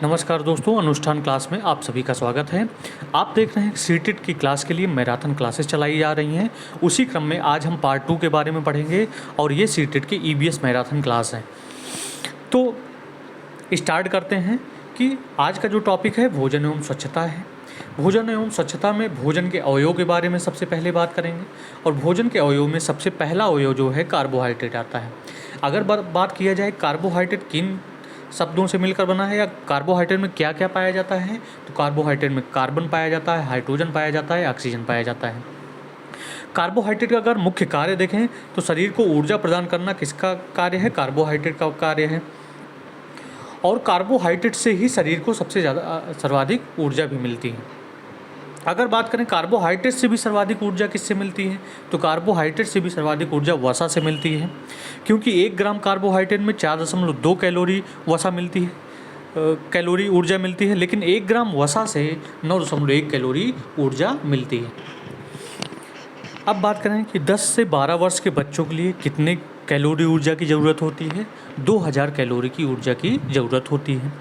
नमस्कार दोस्तों, अनुष्ठान क्लास में आप सभी का स्वागत है। आप देख रहे हैं सीटेट की क्लास के लिए मैराथन क्लासेस चलाई जा रही हैं। उसी क्रम में आज हम पार्ट 2 के बारे में पढ़ेंगे और ये सीटेट की ईबीएस मैराथन क्लास है। तो स्टार्ट करते हैं कि आज का जो टॉपिक है भोजन एवं स्वच्छता है। भोजन एवं स्वच्छता में भोजन के अवयव के बारे में सबसे पहले बात करेंगे और भोजन के अवयव में सबसे पहला अवयव जो है कार्बोहाइड्रेट आता है। अगर बात किया जाए कार्बोहाइड्रेट किन शब्दों से मिलकर बना है या कार्बोहाइड्रेट में क्या क्या पाया जाता है, तो कार्बोहाइड्रेट में कार्बन पाया जाता है, हाइड्रोजन पाया जाता है, ऑक्सीजन पाया जाता है। कार्बोहाइड्रेट का अगर मुख्य कार्य देखें तो शरीर को ऊर्जा प्रदान करना किसका कार्य है? कार्बोहाइड्रेट का कार्य है। और कार्बोहाइड्रेट से ही शरीर को सबसे ज़्यादा सर्वाधिक ऊर्जा भी मिलती है। अगर बात करें कार्बोहाइड्रेट से भी सर्वाधिक ऊर्जा किससे मिलती है, तो कार्बोहाइड्रेट से भी सर्वाधिक ऊर्जा वसा से मिलती है, क्योंकि 1 ग्राम कार्बोहाइड्रेट में 4.2 कैलोरी वसा मिलती है, कैलोरी ऊर्जा मिलती है, लेकिन 1 ग्राम वसा से 9.1 कैलोरी ऊर्जा मिलती है। अब बात करें कि 10 से 12 वर्ष के बच्चों के लिए कितने कैलोरी ऊर्जा की ज़रूरत होती है? 2000 कैलोरी की ऊर्जा की ज़रूरत होती है।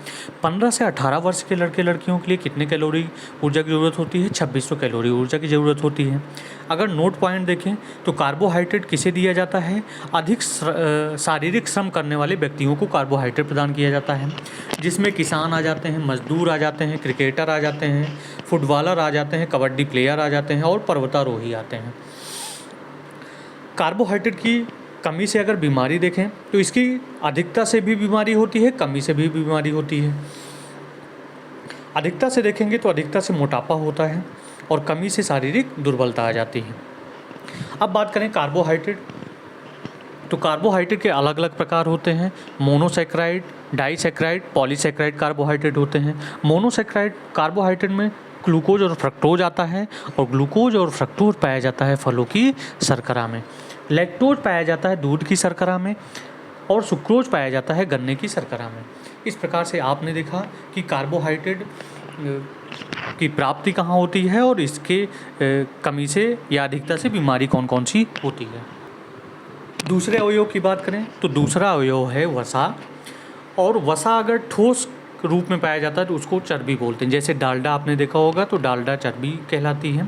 15 से 18 वर्ष के लड़के लड़कियों के लिए कितने कैलोरी ऊर्जा की ज़रूरत होती है? 2600 कैलोरी ऊर्जा की ज़रूरत होती है। अगर नोट पॉइंट देखें तो कार्बोहाइड्रेट किसे दिया जाता है? अधिक शारीरिक श्रम करने वाले व्यक्तियों को कार्बोहाइड्रेट प्रदान किया जाता है, जिसमें किसान आ जाते हैं, मजदूर आ जाते हैं, क्रिकेटर आ जाते हैं, फुटबॉलर आ जाते हैं, कबड्डी प्लेयर आ जाते हैं और पर्वतारोही आते हैं। कार्बोहाइड्रेट की कमी से अगर बीमारी देखें तो इसकी अधिकता से भी बीमारी होती है, कमी से भी बीमारी होती है। अधिकता से देखेंगे तो अधिकता से मोटापा होता है और कमी से शारीरिक दुर्बलता आ जाती है। अब बात करें कार्बोहाइड्रेट, तो कार्बोहाइड्रेट के अलग अलग प्रकार होते हैं। मोनोसैकेराइड, डाइसैकेराइड, पॉलीसैकेराइड कार्बोहाइड्रेट होते हैं। मोनोसैकेराइड कार्बोहाइड्रेट में ग्लूकोज और फ्रक्टोज आता है और ग्लूकोज और फ्रक्टोज पाया जाता है फलों की शर्करा में। लैक्टोज पाया जाता है दूध की शर्करा में और सुक्रोज पाया जाता है गन्ने की शर्करा में। इस प्रकार से आपने देखा कि कार्बोहाइड्रेट की प्राप्ति कहाँ होती है और इसके कमी से या अधिकता से बीमारी कौन कौन सी होती है। दूसरे अवयव की बात करें तो दूसरा अवयव है वसा, और वसा अगर ठोस रूप में पाया जाता है तो उसको चर्बी बोलते हैं। जैसे डालडा आपने देखा होगा तो डालडा चर्बी कहलाती है।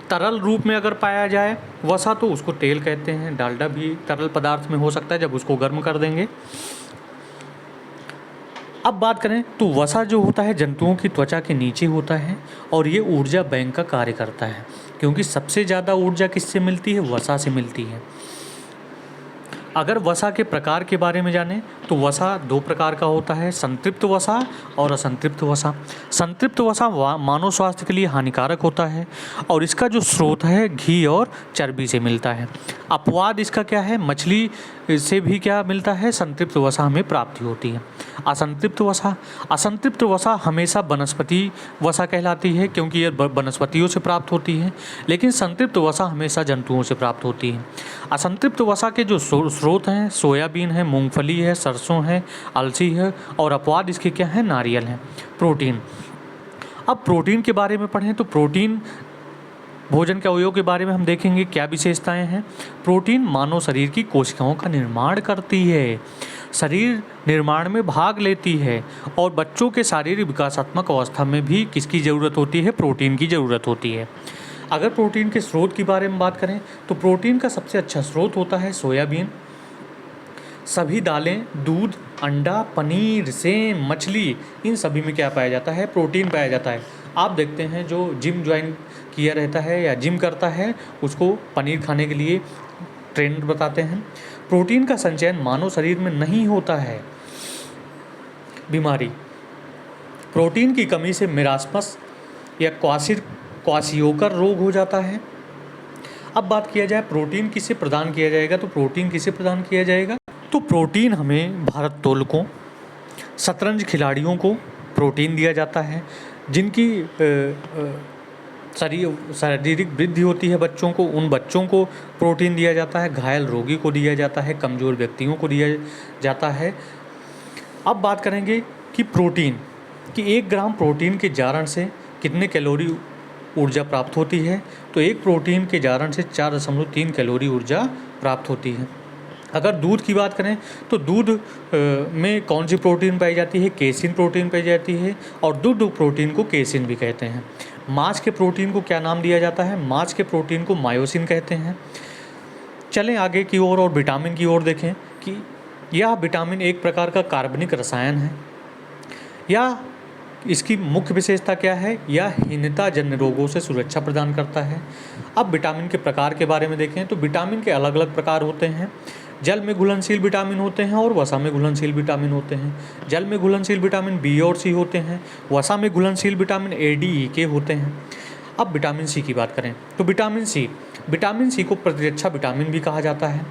तरल रूप में अगर पाया जाए वसा तो उसको तेल कहते हैं। डालडा भी तरल पदार्थ में हो सकता है जब उसको गर्म कर देंगे। अब बात करें तो वसा जो होता है जंतुओं की त्वचा के नीचे होता है और ये ऊर्जा बैंक का कार्य करता है, क्योंकि सबसे ज़्यादा ऊर्जा किससे मिलती है? वसा से मिलती है। अगर वसा के प्रकार के बारे में जानें तो वसा 2 प्रकार का होता है, संतृप्त वसा और असंतृप्त वसा। संतृप्त वसा मानव स्वास्थ्य के लिए हानिकारक होता है और इसका जो स्रोत है घी और चर्बी से मिलता है। अपवाद इसका क्या है? मछली से भी क्या मिलता है? संतृप्त वसा हमें प्राप्ति होती है। असंतृप्त वसा हमेशा वनस्पति वसा कहलाती है, क्योंकि यह वनस्पतियों से प्राप्त होती है, लेकिन संतृप्त वसा हमेशा जंतुओं से प्राप्त होती है। असंतृप्त वसा के जो स्रोत हैं सोयाबीन है, मूंगफली है, सरसों है, अलसी है और अपवाद इसके क्या है? नारियल है। प्रोटीन, अब प्रोटीन के बारे में पढ़ें तो प्रोटीन भोजन के अवयव के बारे में हम देखेंगे क्या विशेषताएं हैं। प्रोटीन मानव शरीर की कोशिकाओं का निर्माण करती है, शरीर निर्माण में भाग लेती है और बच्चों के शारीरिक विकासात्मक अवस्था में भी किसकी ज़रूरत होती है? प्रोटीन की ज़रूरत होती है। अगर प्रोटीन के स्रोत के बारे में बात करें तो प्रोटीन का सबसे अच्छा स्रोत होता है सोयाबीन। सभी दालें, दूध, अंडा, पनीर, सेम, मछली, इन सभी में क्या पाया जाता है? प्रोटीन पाया जाता है। आप देखते हैं जो जिम ज्वाइन किया रहता है या जिम करता है उसको पनीर खाने के लिए ट्रेनर बताते हैं। प्रोटीन का संचयन मानव शरीर में नहीं होता है। बीमारी, प्रोटीन की कमी से मेरास्मस या क्वाशियोकर रोग हो जाता है। अब बात किया जाए प्रोटीन किसे प्रदान किया जाएगा, तो प्रोटीन किसे प्रदान किया जाएगा? तो प्रोटीन हमें भारोत्तोलकों, शतरंज खिलाड़ियों को प्रोटीन दिया जाता है, जिनकी शारीरिक वृद्धि होती है बच्चों को, उन बच्चों को प्रोटीन दिया जाता है। घायल रोगी को दिया जाता है, कमज़ोर व्यक्तियों को दिया जाता है। अब बात करेंगे कि प्रोटीन कि 1 ग्राम प्रोटीन के जारण से कितने कैलोरी ऊर्जा प्राप्त होती है, तो एक प्रोटीन के जारण से 4.3 कैलोरी ऊर्जा प्राप्त होती है। अगर दूध की बात करें तो दूध में कौन सी प्रोटीन पाई जाती है? केसिन प्रोटीन पाई जाती है, और दूध प्रोटीन को केसिन भी कहते हैं। मांस के प्रोटीन को क्या नाम दिया जाता है? मांस के प्रोटीन को मायोसिन कहते हैं। चलें आगे की ओर और विटामिन की ओर देखें कि यह विटामिन एक प्रकार का कार्बनिक रसायन है, या इसकी मुख्य विशेषता क्या है? यह हीनता जन्य रोगों से सुरक्षा प्रदान करता है। अब विटामिन के प्रकार के बारे में देखें तो विटामिन के अलग अलग प्रकार होते हैं। जल में घुलनशील विटामिन होते हैं और वसा में घुलनशील विटामिन होते हैं। जल में घुलनशील विटामिन बी और सी होते हैं। वसा में घुलनशील विटामिन ए, डी, ई के होते हैं। अब विटामिन सी की बात करें तो विटामिन सी को प्रतिरक्षा विटामिन भी कहा जाता है,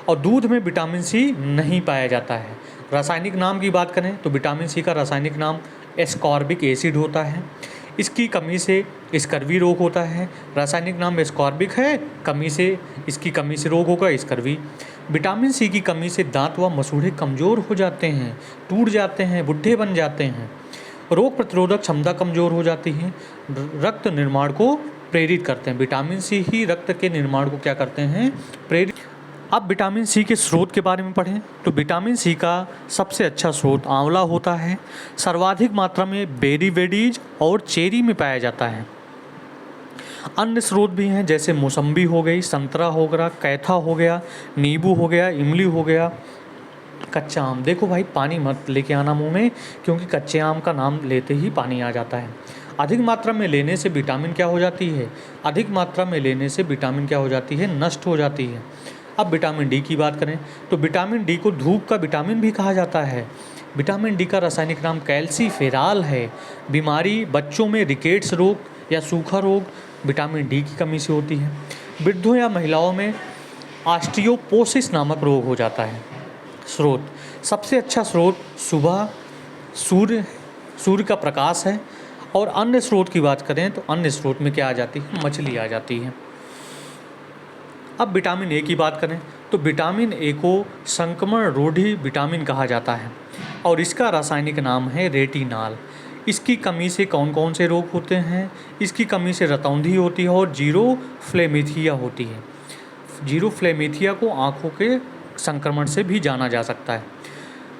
और दूध में विटामिन सी नहीं पाया जाता है। रासायनिक नाम की बात करें तो विटामिन सी का रासायनिक नाम एस्कॉर्बिक एसिड होता है। इसकी कमी से स्कर्वी रोग होता है। रासायनिक नाम एस्कॉर्बिक है, इसकी कमी से रोग होगा स्कर्वी। विटामिन सी की कमी से दांत व मसूड़े कमज़ोर हो जाते हैं, टूट जाते हैं, बुढ़े बन जाते हैं। रोग प्रतिरोधक क्षमता कमज़ोर हो जाती है। रक्त निर्माण को प्रेरित करते हैं। विटामिन सी ही रक्त के निर्माण को क्या करते हैं? प्रेरित। अब विटामिन सी के स्रोत के बारे में पढ़ें तो विटामिन सी का सबसे अच्छा स्रोत आंवला होता है। सर्वाधिक मात्रा में बेरी वेडीज और चेरी में पाया जाता है। अन्य स्रोत भी हैं जैसे मौसम्बी हो गई, संतरा हो गया, कैथा हो गया, नींबू हो गया, इमली हो गया, कच्चा आम। देखो भाई, पानी मत लेके आना मुंह में, क्योंकि कच्चे आम का नाम लेते ही पानी आ जाता है। अधिक मात्रा में लेने से विटामिन क्या हो जाती है? अधिक मात्रा में लेने से विटामिन क्या हो जाती है? नष्ट हो जाती है। अब विटामिन डी की बात करें तो विटामिन डी को धूप का विटामिन भी कहा जाता है। विटामिन डी का रासायनिक नाम कैल्सीफेराल है। बीमारी बच्चों में रिकेट्स रोग या सूखा रोग विटामिन डी की कमी से होती है। वृद्धों या महिलाओं में ऑस्टियोपोरोसिस नामक रोग हो जाता है। स्रोत, सबसे अच्छा स्रोत सुबह सूर्य का प्रकाश है। और अन्य स्रोत की बात करें तो अन्य स्रोत में क्या आ जाती है? मछली आ जाती है। अब विटामिन ए की बात करें तो विटामिन ए को संक्रमण रोधी विटामिन कहा जाता है, और इसका रासायनिक नाम है रेटिनॉल। इसकी कमी से कौन कौन से रोग होते हैं? इसकी कमी से रतौंधी होती है और जीरोफ्लेमिथिया होती है। जीरोफ्लेमिथिया को आँखों के संक्रमण से भी जाना जा सकता है।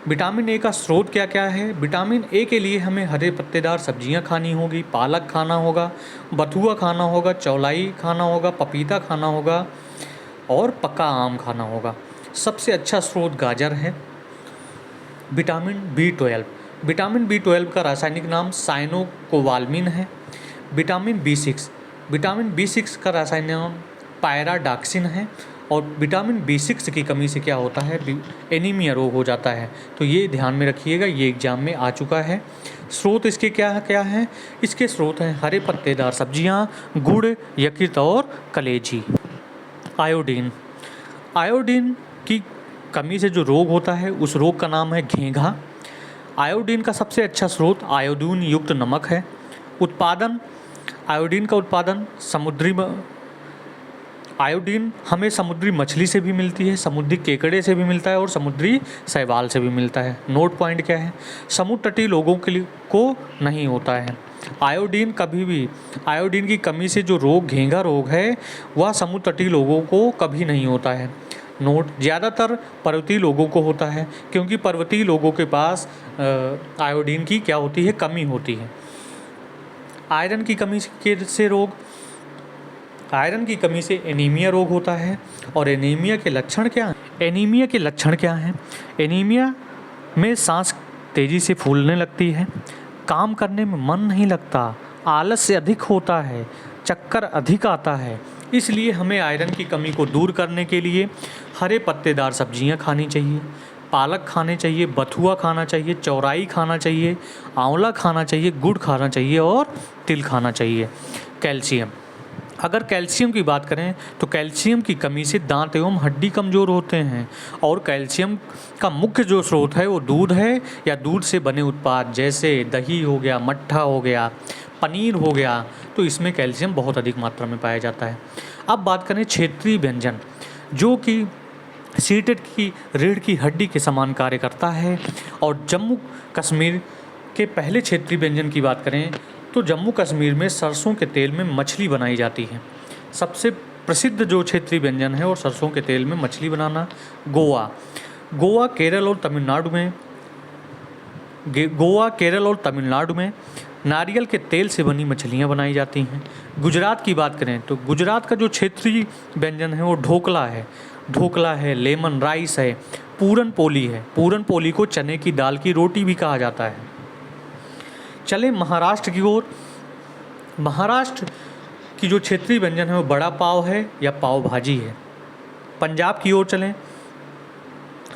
विटामिन ए का स्रोत क्या क्या है? विटामिन ए के लिए हमें हरे पत्तेदार सब्जियां खानी होगी, पालक खाना होगा, बथुआ खाना होगा, चौलाई खाना होगा, पपीता खाना होगा और पका आम खाना होगा। सबसे अच्छा स्रोत गाजर है। विटामिन बी 12 का रासायनिक नाम साइनोकोबाल्मिन है। विटामिन बी 6 का रासायनिक नाम पायराडॉक्सिन है। और विटामिन बी 6 की कमी से क्या होता है? एनीमिया रोग हो जाता है। तो ये ध्यान में रखिएगा, ये एग्जाम में आ चुका है। स्रोत इसके क्या हैं? इसके स्रोत हैं हरे पत्तेदार सब्जियां, गुड़, यकृत और कलेजी। आयोडीन की कमी से जो रोग होता है उस रोग का नाम है घेंघा। आयोडीन का सबसे अच्छा स्रोत आयोडीन युक्त नमक है। आयोडीन का उत्पादन आयोडीन हमें समुद्री मछली से भी मिलती है, समुद्री केकड़े से भी मिलता है और समुद्री शैवाल से भी मिलता है। नोट पॉइंट क्या है? समुद्र तटीय लोगों के लिए को नहीं होता है। आयोडीन की कमी से जो रोग घेंघा रोग है वह समुद्र तटीय लोगों को कभी नहीं होता है। नोट, ज़्यादातर पर्वतीय लोगों को होता है, क्योंकि पर्वतीय लोगों के पास आयोडीन की क्या होती है? कमी होती है। आयरन की कमी से रोग, आयरन की कमी से एनीमिया रोग होता है। और एनीमिया के लक्षण क्या हैं? एनीमिया में सांस तेज़ी से फूलने लगती है, काम करने में मन नहीं लगता, आलस्य अधिक होता है, चक्कर अधिक आता है। इसलिए हमें आयरन की कमी को दूर करने के लिए हरे पत्तेदार सब्जियां खानी चाहिए, पालक खाने चाहिए, बथुआ खाना चाहिए, चौराई खाना चाहिए, आंवला खाना चाहिए, गुड़ खाना चाहिए और तिल खाना चाहिए। कैल्शियम, अगर कैल्शियम की बात करें तो कैल्शियम की कमी से दांत एवं हड्डी कमज़ोर होते हैं। और कैल्शियम का मुख्य जो स्रोत है वो दूध है या दूध से बने उत्पाद जैसे दही हो गया, मट्ठा हो गया, पनीर हो गया, तो इसमें कैल्शियम बहुत अधिक मात्रा में पाया जाता है। अब बात करें क्षेत्रीय व्यंजन, जो कि सीटेट की रीढ़ की हड्डी के समान कार्य करता है। और जम्मू कश्मीर के पहले क्षेत्रीय व्यंजन की बात करें तो जम्मू कश्मीर में सरसों के तेल में मछली बनाई जाती है। सबसे प्रसिद्ध जो क्षेत्रीय व्यंजन है और सरसों के तेल में मछली बनाना। गोवा केरल और तमिलनाडु में नारियल के तेल से बनी मछलियाँ बनाई जाती हैं। गुजरात की बात करें तो गुजरात का जो क्षेत्रीय व्यंजन है वो ढोकला है, लेमन राइस है, पूरन पोली है। पूरन पोली को चने की दाल की रोटी भी कहा जाता है। चले महाराष्ट्र की ओर। महाराष्ट्र की जो क्षेत्रीय व्यंजन है वो बड़ा पाव है या पाव भाजी है। पंजाब की ओर चलें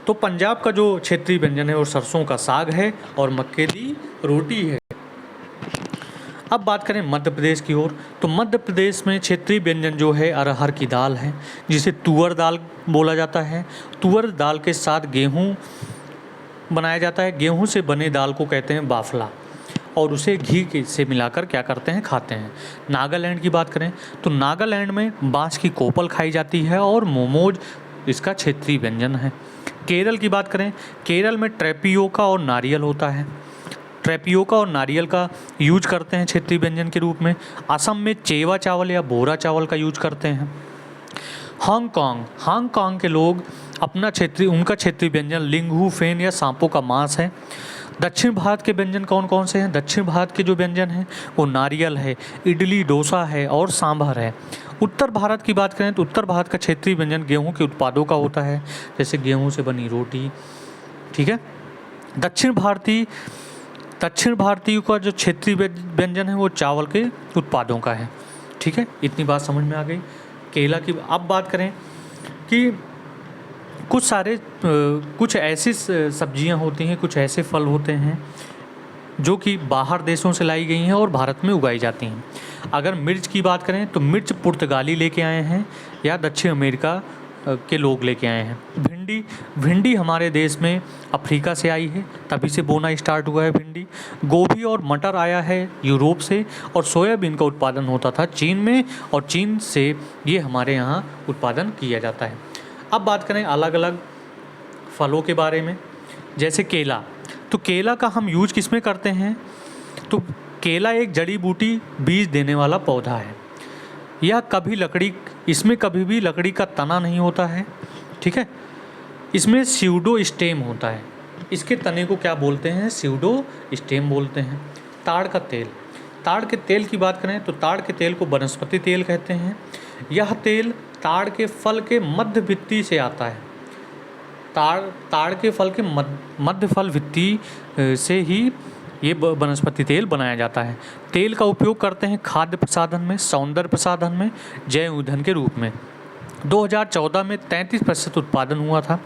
तो पंजाब का जो क्षेत्रीय व्यंजन है वो सरसों का साग है और मक्के की रोटी है। अब बात करें मध्य प्रदेश की ओर तो मध्य प्रदेश में क्षेत्रीय व्यंजन जो है अरहर की दाल है, जिसे तुअर दाल बोला जाता है। तुअर दाल के साथ गेहूँ बनाया जाता है। गेहूँ से बने दाल को कहते हैं बाफला और उसे घी से मिलाकर क्या करते हैं, खाते हैं। नागालैंड की बात करें तो नागालैंड में बाँस की कोपल खाई जाती है और मोमोज इसका क्षेत्रीय व्यंजन है। केरल की बात करें, केरल में ट्रैपियोका और नारियल होता है। ट्रैपियोका और नारियल का यूज करते हैं क्षेत्रीय व्यंजन के रूप में। असम में चेवा चावल या बोरा चावल का यूज करते हैं। हांगकांग के लोग उनका क्षेत्रीय व्यंजन लिंगहू फेन या सांपों का मांस है। दक्षिण भारत के व्यंजन कौन कौन से हैं? दक्षिण भारत के जो व्यंजन हैं वो नारियल है, इडली डोसा है और सांभर है। उत्तर भारत की बात करें तो उत्तर भारत का क्षेत्रीय व्यंजन गेहूं के उत्पादों का होता है, जैसे गेहूं से बनी रोटी। ठीक है। दक्षिण भारतीय का जो क्षेत्रीय व्यंजन है वो चावल के उत्पादों का है। ठीक है, इतनी बात समझ में आ गई। केला की अब बात करें कि कुछ ऐसी सब्जियां होती हैं, कुछ ऐसे फल होते हैं जो कि बाहर देशों से लाई गई हैं और भारत में उगाई जाती हैं। अगर मिर्च की बात करें तो मिर्च पुर्तगाली लेके आए हैं या दक्षिण अमेरिका के लोग लेके आए हैं। भिंडी हमारे देश में अफ्रीका से आई है, तभी से बोना स्टार्ट हुआ है भिंडी। गोभी और मटर आया है यूरोप से और सोयाबीन का उत्पादन होता था चीन में और चीन से ये हमारे यहाँ उत्पादन किया जाता है। अब बात करें अलग अलग फलों के बारे में, जैसे केला। तो केला का हम यूज किस में करते हैं? तो केला एक जड़ी बूटी बीज देने वाला पौधा है। इसमें कभी भी लकड़ी का तना नहीं होता है। ठीक है, इसमें स्यूडो स्टेम होता है। इसके तने को क्या बोलते हैं? स्यूडो स्टेम बोलते हैं। ताड़ के तेल की बात करें तो ताड़ के तेल को वनस्पति तेल कहते हैं। यह तेल ताड़ के फल के मध्य भित्ति से आता है। ताड़ के फल के मध्य फल भित्ति से ही ये वनस्पति तेल बनाया जाता है। तेल का उपयोग करते हैं खाद्य प्रसाधन में, सौंदर्य प्रसाधन में, जैव ईंधन के रूप में। 2014 में 33% उत्पादन हुआ था।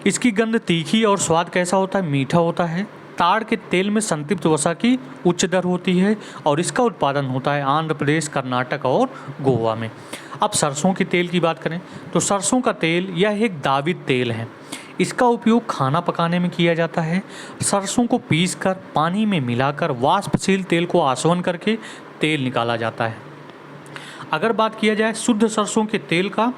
इसकी गंध तीखी और स्वाद कैसा होता है? मीठा होता है। ताड़ के तेल में संतृप्त वसा की उच्च दर होती है और इसका उत्पादन होता है आंध्र प्रदेश, कर्नाटक और गोवा में। अब सरसों के तेल की बात करें तो सरसों का तेल यह एक दावित तेल है। इसका उपयोग खाना पकाने में किया जाता है। सरसों को पीसकर पानी में मिलाकर वाष्पशील तेल को आसवन करके तेल निकाला जाता है। अगर बात किया जाए शुद्ध सरसों के तेल का,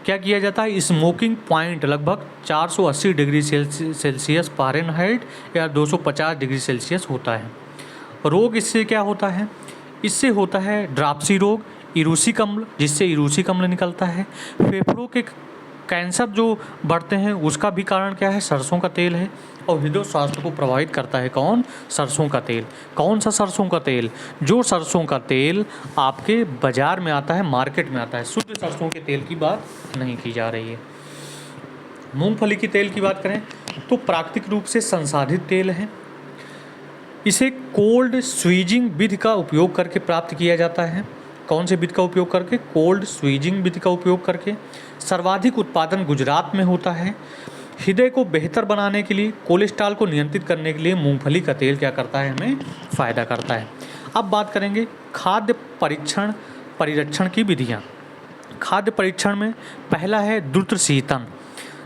क्या किया जाता है? स्मोकिंग पॉइंट लगभग 480 डिग्री सेल्सियस फ़ारेनहाइट या 250 डिग्री सेल्सियस होता है। रोग इससे क्या होता है? इससे होता है ड्राप्सी रोग, इरूसी कम्ल, जिससे इरूसी कम्ल निकलता है। फेफड़ों के कैंसर जो बढ़ते हैं उसका भी कारण क्या है? सरसों का तेल है। और हृदय स्वास्थ्य को प्रभावित करता है कौन? सरसों का तेल। कौन सा सरसों का तेल? जो सरसों का तेल आपके बाज़ार में आता है, मार्केट में आता है। शुद्ध सरसों के तेल की बात नहीं की जा रही है। मूंगफली के तेल की बात करें तो प्राकृतिक रूप से संसाधित तेल है। इसे कोल्ड स्वीजिंग विधि का उपयोग करके प्राप्त किया जाता है। कौन से विधि का उपयोग करके? कोल्ड स्वीजिंग विधि का उपयोग करके। सर्वाधिक उत्पादन गुजरात में होता है। हृदय को बेहतर बनाने के लिए, कोलेस्ट्रॉल को नियंत्रित करने के लिए मूंगफली का तेल क्या करता है? हमें फ़ायदा करता है। अब बात करेंगे खाद्य परिरक्षण की विधियाँ। खाद्य परीक्षण में पहला है द्रुत शीतन,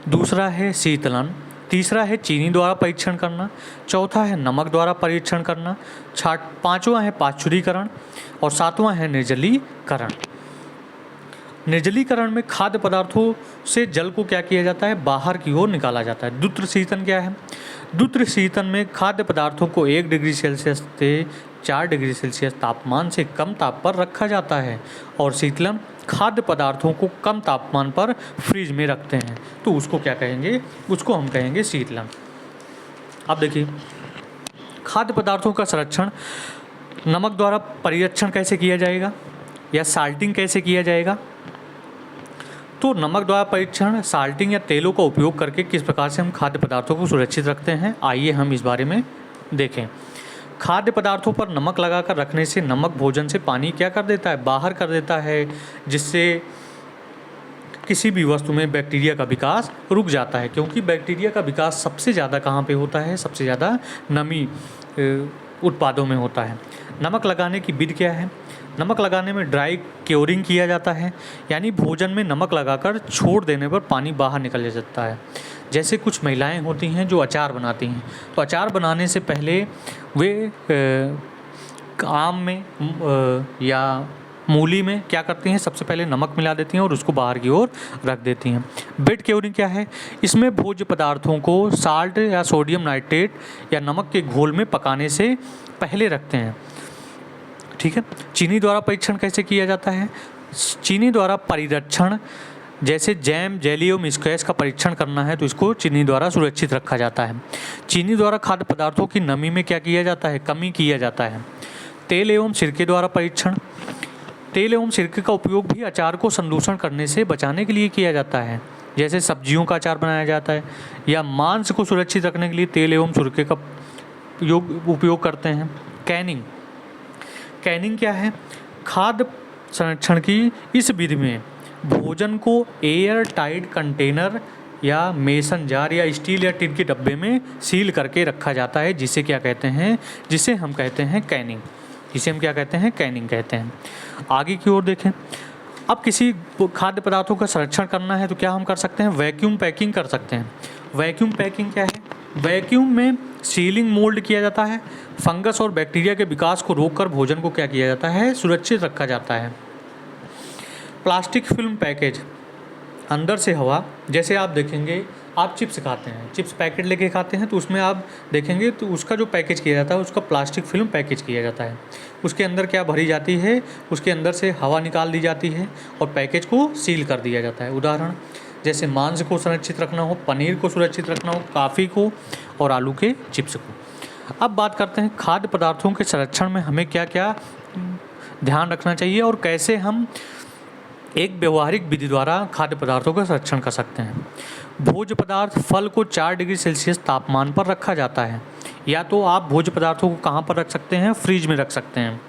दूसरा है शीतलन, तीसरा है चीनी द्वारा परीक्षण करना, चौथा है नमक द्वारा परीक्षण करना, पाँचवा है पाश्चुरीकरण और सातवां है निर्जलीकरण। निर्जलीकरण में खाद्य पदार्थों से जल को क्या किया जाता है, बाहर की ओर निकाला जाता है। द्रुत शीतन क्या है, द्रुत शीतन में खाद्य पदार्थों को 1 डिग्री सेल्सियस से 4 डिग्री सेल्सियस तापमान से कम ताप पर रखा जाता है, और शीतलन खाद्य पदार्थों को कम तापमान पर फ्रिज में रखते हैं, तो उसको क्या कहेंगे, उसको हम कहेंगे शीतलन। अब देखिए, खाद्य पदार्थों का संरक्षण नमक द्वारा परिरक्षण कैसे किया जाएगा या साल्टिंग कैसे किया जाएगा। तो नमक द्वारा परीक्षण, साल्टिंग या तेलों का उपयोग करके किस प्रकार से हम खाद्य पदार्थों को सुरक्षित रखते हैं, आइए हम इस बारे में देखें। खाद्य पदार्थों पर नमक लगाकर रखने से नमक भोजन से पानी क्या कर देता है, बाहर कर देता है, जिससे किसी भी वस्तु में बैक्टीरिया का विकास रुक जाता है, क्योंकि बैक्टीरिया का विकास सबसे ज़्यादा कहाँ पे होता है, सबसे ज़्यादा नमी उत्पादों में होता है। नमक लगाने की विधि क्या है, नमक लगाने में ड्राई क्योरिंग किया जाता है, यानी भोजन में नमक लगाकर छोड़ देने पर पानी बाहर निकल जाता है। जैसे कुछ महिलाएं होती हैं जो अचार बनाती हैं, तो अचार बनाने से पहले वे आम में या मूली में क्या करती हैं, सबसे पहले नमक मिला देती हैं और उसको बाहर की ओर रख देती हैं। बेड क्योरिंग क्या है, इसमें भोज्य पदार्थों को साल्ट या सोडियम नाइट्रेट या नमक के घोल में पकाने से पहले रखते हैं। ठीक है। चीनी द्वारा परीक्षण कैसे किया जाता है, चीनी द्वारा परिरक्षण, जैसे जैम, जेली और स्क्वैश का परीक्षण करना है तो इसको चीनी द्वारा सुरक्षित रखा जाता है। चीनी द्वारा खाद्य पदार्थों की नमी में क्या किया जाता है, कमी किया जाता है। तेल एवं सिरके द्वारा परीक्षण, तेल एवं सिरके का उपयोग भी अचार को संदूषण करने से बचाने के लिए किया जाता है, जैसे सब्जियों का अचार बनाया जाता है, या मांस को सुरक्षित रखने के लिए तेल एवं सिरके का उपयोग करते हैं। कैनिंग, कैनिंग क्या है, खाद्य संरक्षण की इस विधि में भोजन को एयर टाइट कंटेनर या मेसन जार या स्टील या टिन के डब्बे में सील करके रखा जाता है, जिसे क्या कहते हैं, जिसे हम कहते हैं कैनिंग, जिसे हम क्या कहते हैं, कैनिंग कहते हैं। आगे की ओर देखें, अब किसी खाद्य पदार्थों का संरक्षण करना है तो क्या हम कर सकते हैं, वैक्यूम पैकिंग कर सकते हैं। वैक्यूम पैकिंग क्या है, वैक्यूम में सीलिंग मोल्ड किया जाता है, फंगस और बैक्टीरिया के विकास को रोककर भोजन को क्या किया जाता है, सुरक्षित रखा जाता है। प्लास्टिक फिल्म पैकेज, अंदर से हवा, जैसे आप देखेंगे आप चिप्स खाते हैं, चिप्स पैकेट लेके खाते हैं तो उसमें आप देखेंगे तो उसका जो पैकेज किया जाता है उसका प्लास्टिक फिल्म पैकेज किया जाता है। उसके अंदर क्या भरी जाती है, उसके अंदर से हवा निकाल दी जाती है और पैकेज को सील कर दिया जाता है। उदाहरण जैसे मांस को सुरक्षित रखना हो, पनीर को सुरक्षित रखना हो, काफ़ी को और आलू के चिप्स को। अब बात करते हैं खाद्य पदार्थों के संरक्षण में हमें क्या क्या ध्यान रखना चाहिए और कैसे हम एक व्यवहारिक विधि द्वारा खाद्य पदार्थों का संरक्षण कर सकते हैं। भोज्य पदार्थ, फल को 4 डिग्री सेल्सियस तापमान पर रखा जाता है, या तो आप भोज्य पदार्थों को कहाँ पर रख सकते हैं, फ्रिज में रख सकते हैं।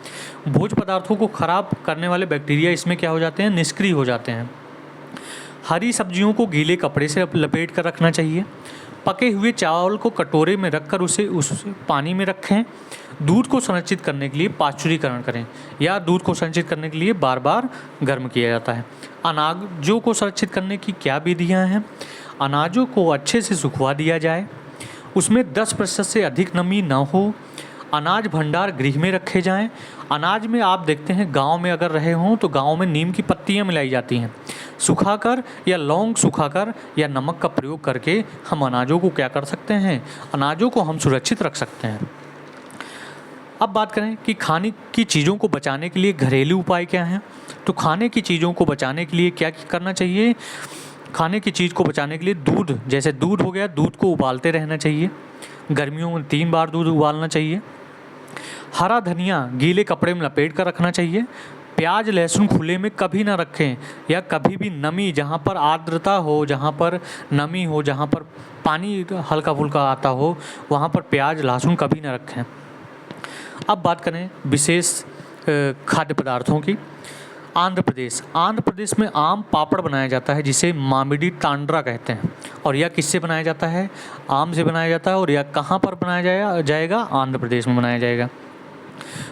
भोज्य पदार्थों को खराब करने वाले बैक्टीरिया इसमें क्या हो जाते हैं, निष्क्रिय हो जाते हैं। हरी सब्जियों को गीले कपड़े से लपेट कर रखना चाहिए। पके हुए चावल को कटोरे में रखकर उसे पानी में रखें। दूध को संरक्षित करने के लिए पाश्चुरीकरण करें, या दूध को संरक्षित करने के लिए बार बार गर्म किया जाता है। अनाजों को संरक्षित करने की क्या विधियां हैं, अनाजों को अच्छे से सुखवा दिया जाए, उसमें 10% से अधिक नमी ना हो, अनाज भंडार गृह में रखे जाएं। अनाज में आप देखते हैं गांव में अगर रहे हों तो गांव में नीम की पत्तियां मिलाई जाती हैं, सुखाकर या लौंग सुखाकर या नमक का प्रयोग करके हम अनाजों को क्या कर सकते हैं, अनाजों को हम सुरक्षित रख सकते हैं। अब बात करें कि खाने की चीज़ों को बचाने के लिए घरेलू उपाय क्या हैं, तो खाने की चीज़ों को बचाने के लिए क्या करना चाहिए, खाने की चीज़ को बचाने के लिए दूध, जैसे दूध हो गया, दूध को उबालते रहना चाहिए, गर्मियों में 3 बार दूध उबालना चाहिए। हरा धनिया गीले कपड़े में लपेट कर रखना चाहिए। प्याज लहसुन खुले में कभी ना रखें, या कभी भी नमी, जहाँ पर आर्द्रता हो, जहाँ पर नमी हो, जहाँ पर पानी हल्का फुल्का आता हो, वहाँ पर प्याज लहसुन कभी ना रखें। अब बात करें विशेष खाद्य पदार्थों की। आंध्र प्रदेश में आम पापड़ बनाया जाता है, जिसे मामिडी टांड्रा कहते हैं, और यह किससे बनाया जाता है, आम से बनाया जाता है, और यह कहाँ पर बनाया जाएगा, आंध्र प्रदेश में बनाया जाएगा।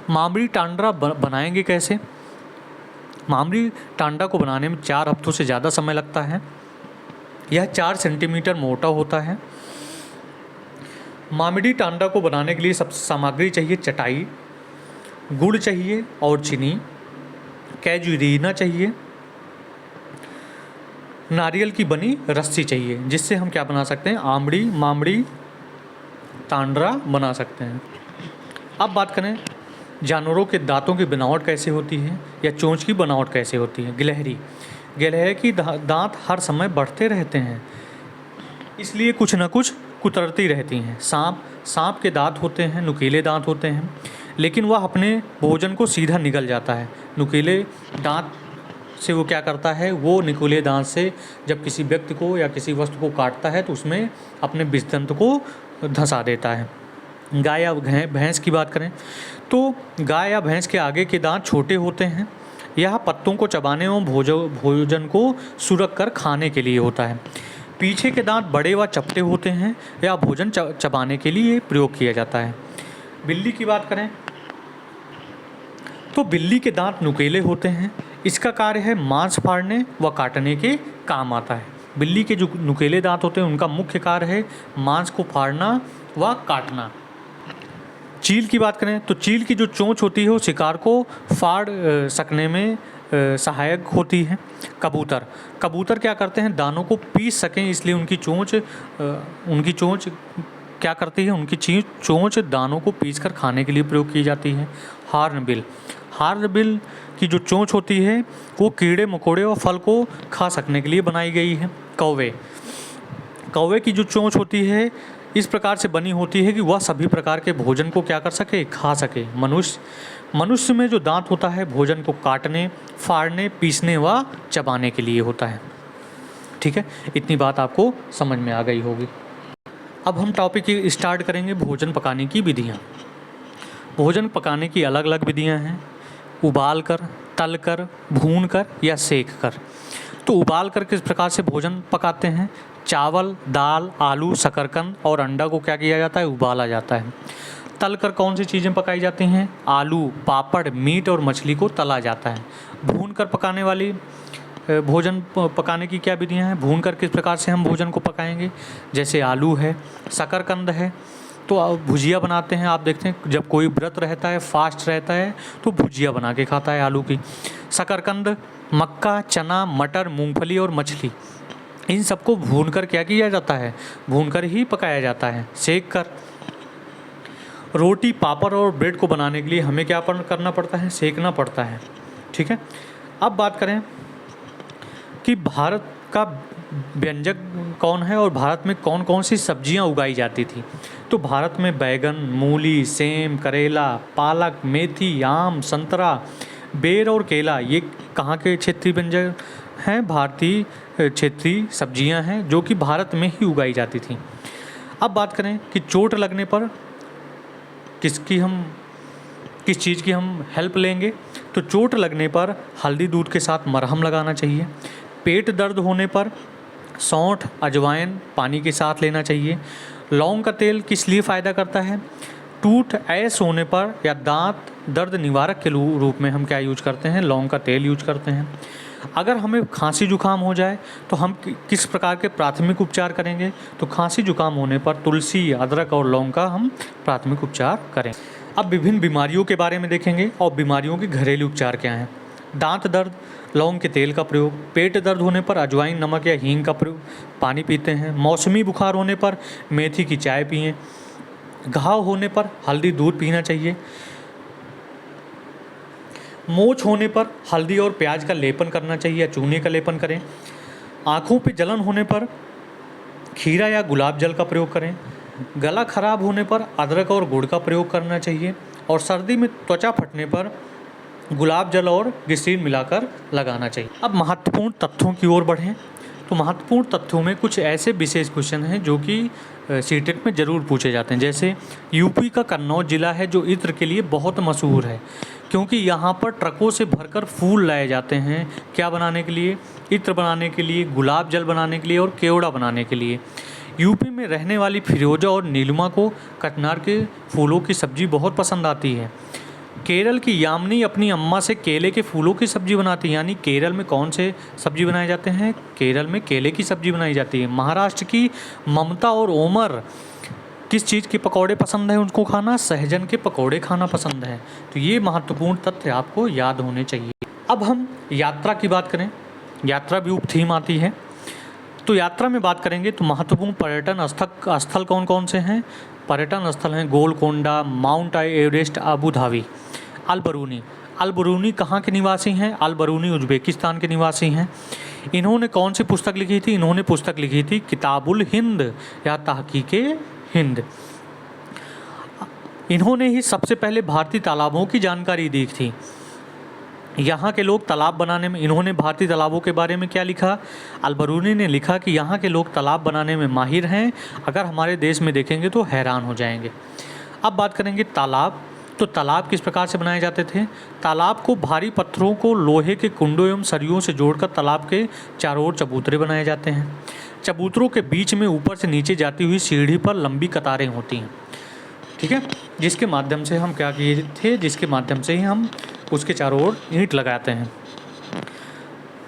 मामिडी टांड्रा बनाएंगे कैसे, मामिडी टांड्रा को बनाने में 4 हफ्तों से ज़्यादा समय लगता है। यह 4 सेंटीमीटर मोटा होता है। मामिडी टांड्रा को बनाने के लिए सब सामग्री चाहिए, चटाई, गुड़ चाहिए और चीनी, कैजुरीना चाहिए, नारियल की बनी रस्सी चाहिए, जिससे हम क्या बना सकते हैं, आमड़ी, मामड़ी, तांडरा बना सकते हैं। अब बात करें जानवरों के दांतों की बनावट कैसे होती है या चोंच की बनावट कैसे होती है। गिलहरी, गिलहरी की दांत हर समय बढ़ते रहते हैं, इसलिए कुछ न कुछ कुतरती रहती हैं। सांप के दांत होते हैं, नुकीले दांत होते हैं, लेकिन वह अपने भोजन को सीधा निगल जाता है। नुकीले दांत से वो क्या करता है, वो नुकीले दांत से जब किसी व्यक्ति को या किसी वस्तु को काटता है तो उसमें अपने विषदंत को धंसा देता है। गाय या भैंस की बात करें तो गाय या भैंस के आगे के दांत छोटे होते हैं। यह पत्तों को चबाने और भोजन को सुरख कर खाने के लिए होता है। पीछे के दांत बड़े व चपटे होते हैं, या भोजन चबाने के लिए प्रयोग किया जाता है। बिल्ली की बात करें तो बिल्ली के दांत नुकीले होते हैं। इसका कार्य है मांस फाड़ने व काटने के काम आता है। बिल्ली के जो नुकीले दांत होते हैं उनका मुख्य कार्य है मांस को फाड़ना व काटना। चील की बात करें तो चील की जो चोंच होती है वो शिकार को फाड़ सकने में सहायक होती है। कबूतर क्या करते हैं, दानों को पीस सकें इसलिए उनकी चोंच क्या करती है, उनकी चोंच दानों को पीसकर खाने के लिए प्रयोग की जाती है। हार्नबिल की जो चोंच होती है वो कीड़े मकोड़े और फल को खा सकने के लिए बनाई गई है। कौवे की जो चोंच होती है इस प्रकार से बनी होती है कि वह सभी प्रकार के भोजन को क्या कर सके, खा सके। मनुष्य में जो दांत होता है भोजन को काटने, फाड़ने, पीसने व चबाने के लिए होता है। ठीक है, इतनी बात आपको समझ में आ गई होगी। अब हम टॉपिक स्टार्ट करेंगे भोजन पकाने की विधियाँ। भोजन पकाने की अलग अलग विधियाँ हैं, उबाल कर, तल कर, भून कर या सेक कर। तो उबाल कर किस प्रकार से भोजन पकाते हैं, चावल, दाल, आलू, शकरकंद और अंडा को क्या किया जाता है, उबाला जाता है। तल कर कौन सी चीज़ें पकाई जाती हैं, आलू, पापड़, मीट और मछली को तला जाता है। भून कर पकाने वाली भोजन पकाने की क्या विधियाँ हैं, भून कर किस प्रकार से हम भोजन को पकाएंगे, जैसे आलू है, शकरकंद है, तो भुजिया बनाते हैं। आप देखते हैं जब कोई व्रत रहता है, फास्ट रहता है, तो भुजिया बना के खाता है आलू की। शकरकंद, मक्का, चना, मटर, मूंगफली और मछली, इन सबको भूनकर क्या किया जाता है, भूनकर ही पकाया जाता है। सेक कर, रोटी, पापड़ और ब्रेड को बनाने के लिए हमें क्या करना पड़ता है, सेकना पड़ता है। ठीक है, अब बात करें कि भारत का व्यंजक कौन है और भारत में कौन कौन सी सब्जियां उगाई जाती थी। तो भारत में बैगन, मूली, सेम, करेला, पालक, मेथी, आम, संतरा, बेर और केला, ये कहाँ के क्षेत्रीय व्यंजन हैं, भारतीय क्षेत्रीय सब्जियां हैं जो कि भारत में ही उगाई जाती थी। अब बात करें कि चोट लगने पर किस चीज़ की हम हेल्प लेंगे। तो चोट लगने पर हल्दी दूध के साथ मरहम लगाना चाहिए। पेट दर्द होने पर सौंठ, अजवाइन पानी के साथ लेना चाहिए। लौंग का तेल किस लिए फ़ायदा करता है, टूथ ऐस होने पर या दांत दर्द निवारक के रूप में हम क्या यूज करते हैं, लौंग का तेल यूज करते हैं। अगर हमें खांसी जुकाम हो जाए तो हम किस प्रकार के प्राथमिक उपचार करेंगे, तो खांसी जुकाम होने पर तुलसी, अदरक और लौंग का हम प्राथमिक उपचार करें। अब विभिन्न बीमारियों के बारे में देखेंगे और बीमारियों के घरेलू उपचार क्या हैं। दांत दर्द, लौंग के तेल का प्रयोग। पेट दर्द होने पर अजवाइन, नमक या हींग का प्रयोग, पानी पीते हैं। मौसमी बुखार होने पर मेथी की चाय पिएं। घाव होने पर हल्दी दूध पीना चाहिए। मोच होने पर हल्दी और प्याज का लेपन करना चाहिए या चूने का लेपन करें। आँखों पे जलन होने पर खीरा या गुलाब जल का प्रयोग करें। गला खराब होने पर अदरक और गुड़ का प्रयोग करना चाहिए। और सर्दी में त्वचा फटने पर गुलाब जल और ग्लिसरीन मिलाकर लगाना चाहिए। अब महत्वपूर्ण तथ्यों की ओर बढ़ें। तो महत्वपूर्ण तथ्यों में कुछ ऐसे विशेष क्वेश्चन हैं जो कि सीटेट में ज़रूर पूछे जाते हैं। जैसे यूपी का कन्नौज ज़िला है जो इत्र के लिए बहुत मशहूर है, क्योंकि यहाँ पर ट्रकों से भरकर फूल लाए जाते हैं। क्या बनाने के लिए, इत्र बनाने के लिए, गुलाब जल बनाने के लिए और केवड़ा बनाने के लिए। यूपी में रहने वाली फिरोजा और नीलुमा को कटनार के फूलों की सब्ज़ी बहुत पसंद आती है। केरल की यामिनी अपनी अम्मा से केले के फूलों की सब्ज़ी बनाती है। यानी केरल में कौन से सब्ज़ी बनाए जाते हैं, केरल में केले की सब्ज़ी बनाई जाती है। महाराष्ट्र की ममता और ओमर किस चीज़ के पकौड़े पसंद है उनको खाना, सहजन के पकौड़े खाना पसंद है। तो ये महत्वपूर्ण तथ्य आपको याद होने चाहिए। अब हम यात्रा की बात करें। यात्रा भी उप थीम आती है। तो यात्रा में बात करेंगे तो महत्वपूर्ण पर्यटन स्थल कौन कौन से हैं। पर्यटन स्थल हैं Golconda, Mount Everest, Abu Dhabi. Al Biruni, Al Biruni कहाँ के निवासी हैं? अल बरूनी उज्बेकिस्तान के निवासी हैं। इन्होंने कौन सी पुस्तक लिखी थी? इन्होंने पुस्तक लिखी थी किताबुल हिंद या तहकीके हिंद। इन्होंने ही सबसे पहले भारतीय तालाबों की जानकारी दी थी। यहाँ के लोग तालाब बनाने में, इन्होंने भारतीय तालाबों के बारे में क्या लिखा? अल बरूनी ने लिखा कि यहाँ के लोग तालाब बनाने में माहिर हैं, अगर हमारे देश में देखेंगे तो हैरान हो जाएंगे। अब बात करेंगे तालाब। तो तालाब किस प्रकार से बनाए जाते थे? तालाब को भारी पत्थरों को लोहे के कुंडों एवं सरियों से जोड़कर तालाब के चारों ओर चबूतरे बनाए जाते हैं। चबूतरों के बीच में ऊपर से नीचे जाती हुई सीढ़ी पर लंबी कतारें होती हैं, ठीक है, जिसके माध्यम से हम क्या किए थे, जिसके माध्यम से ही हम उसके चारों ओर ईंट लगाते हैं।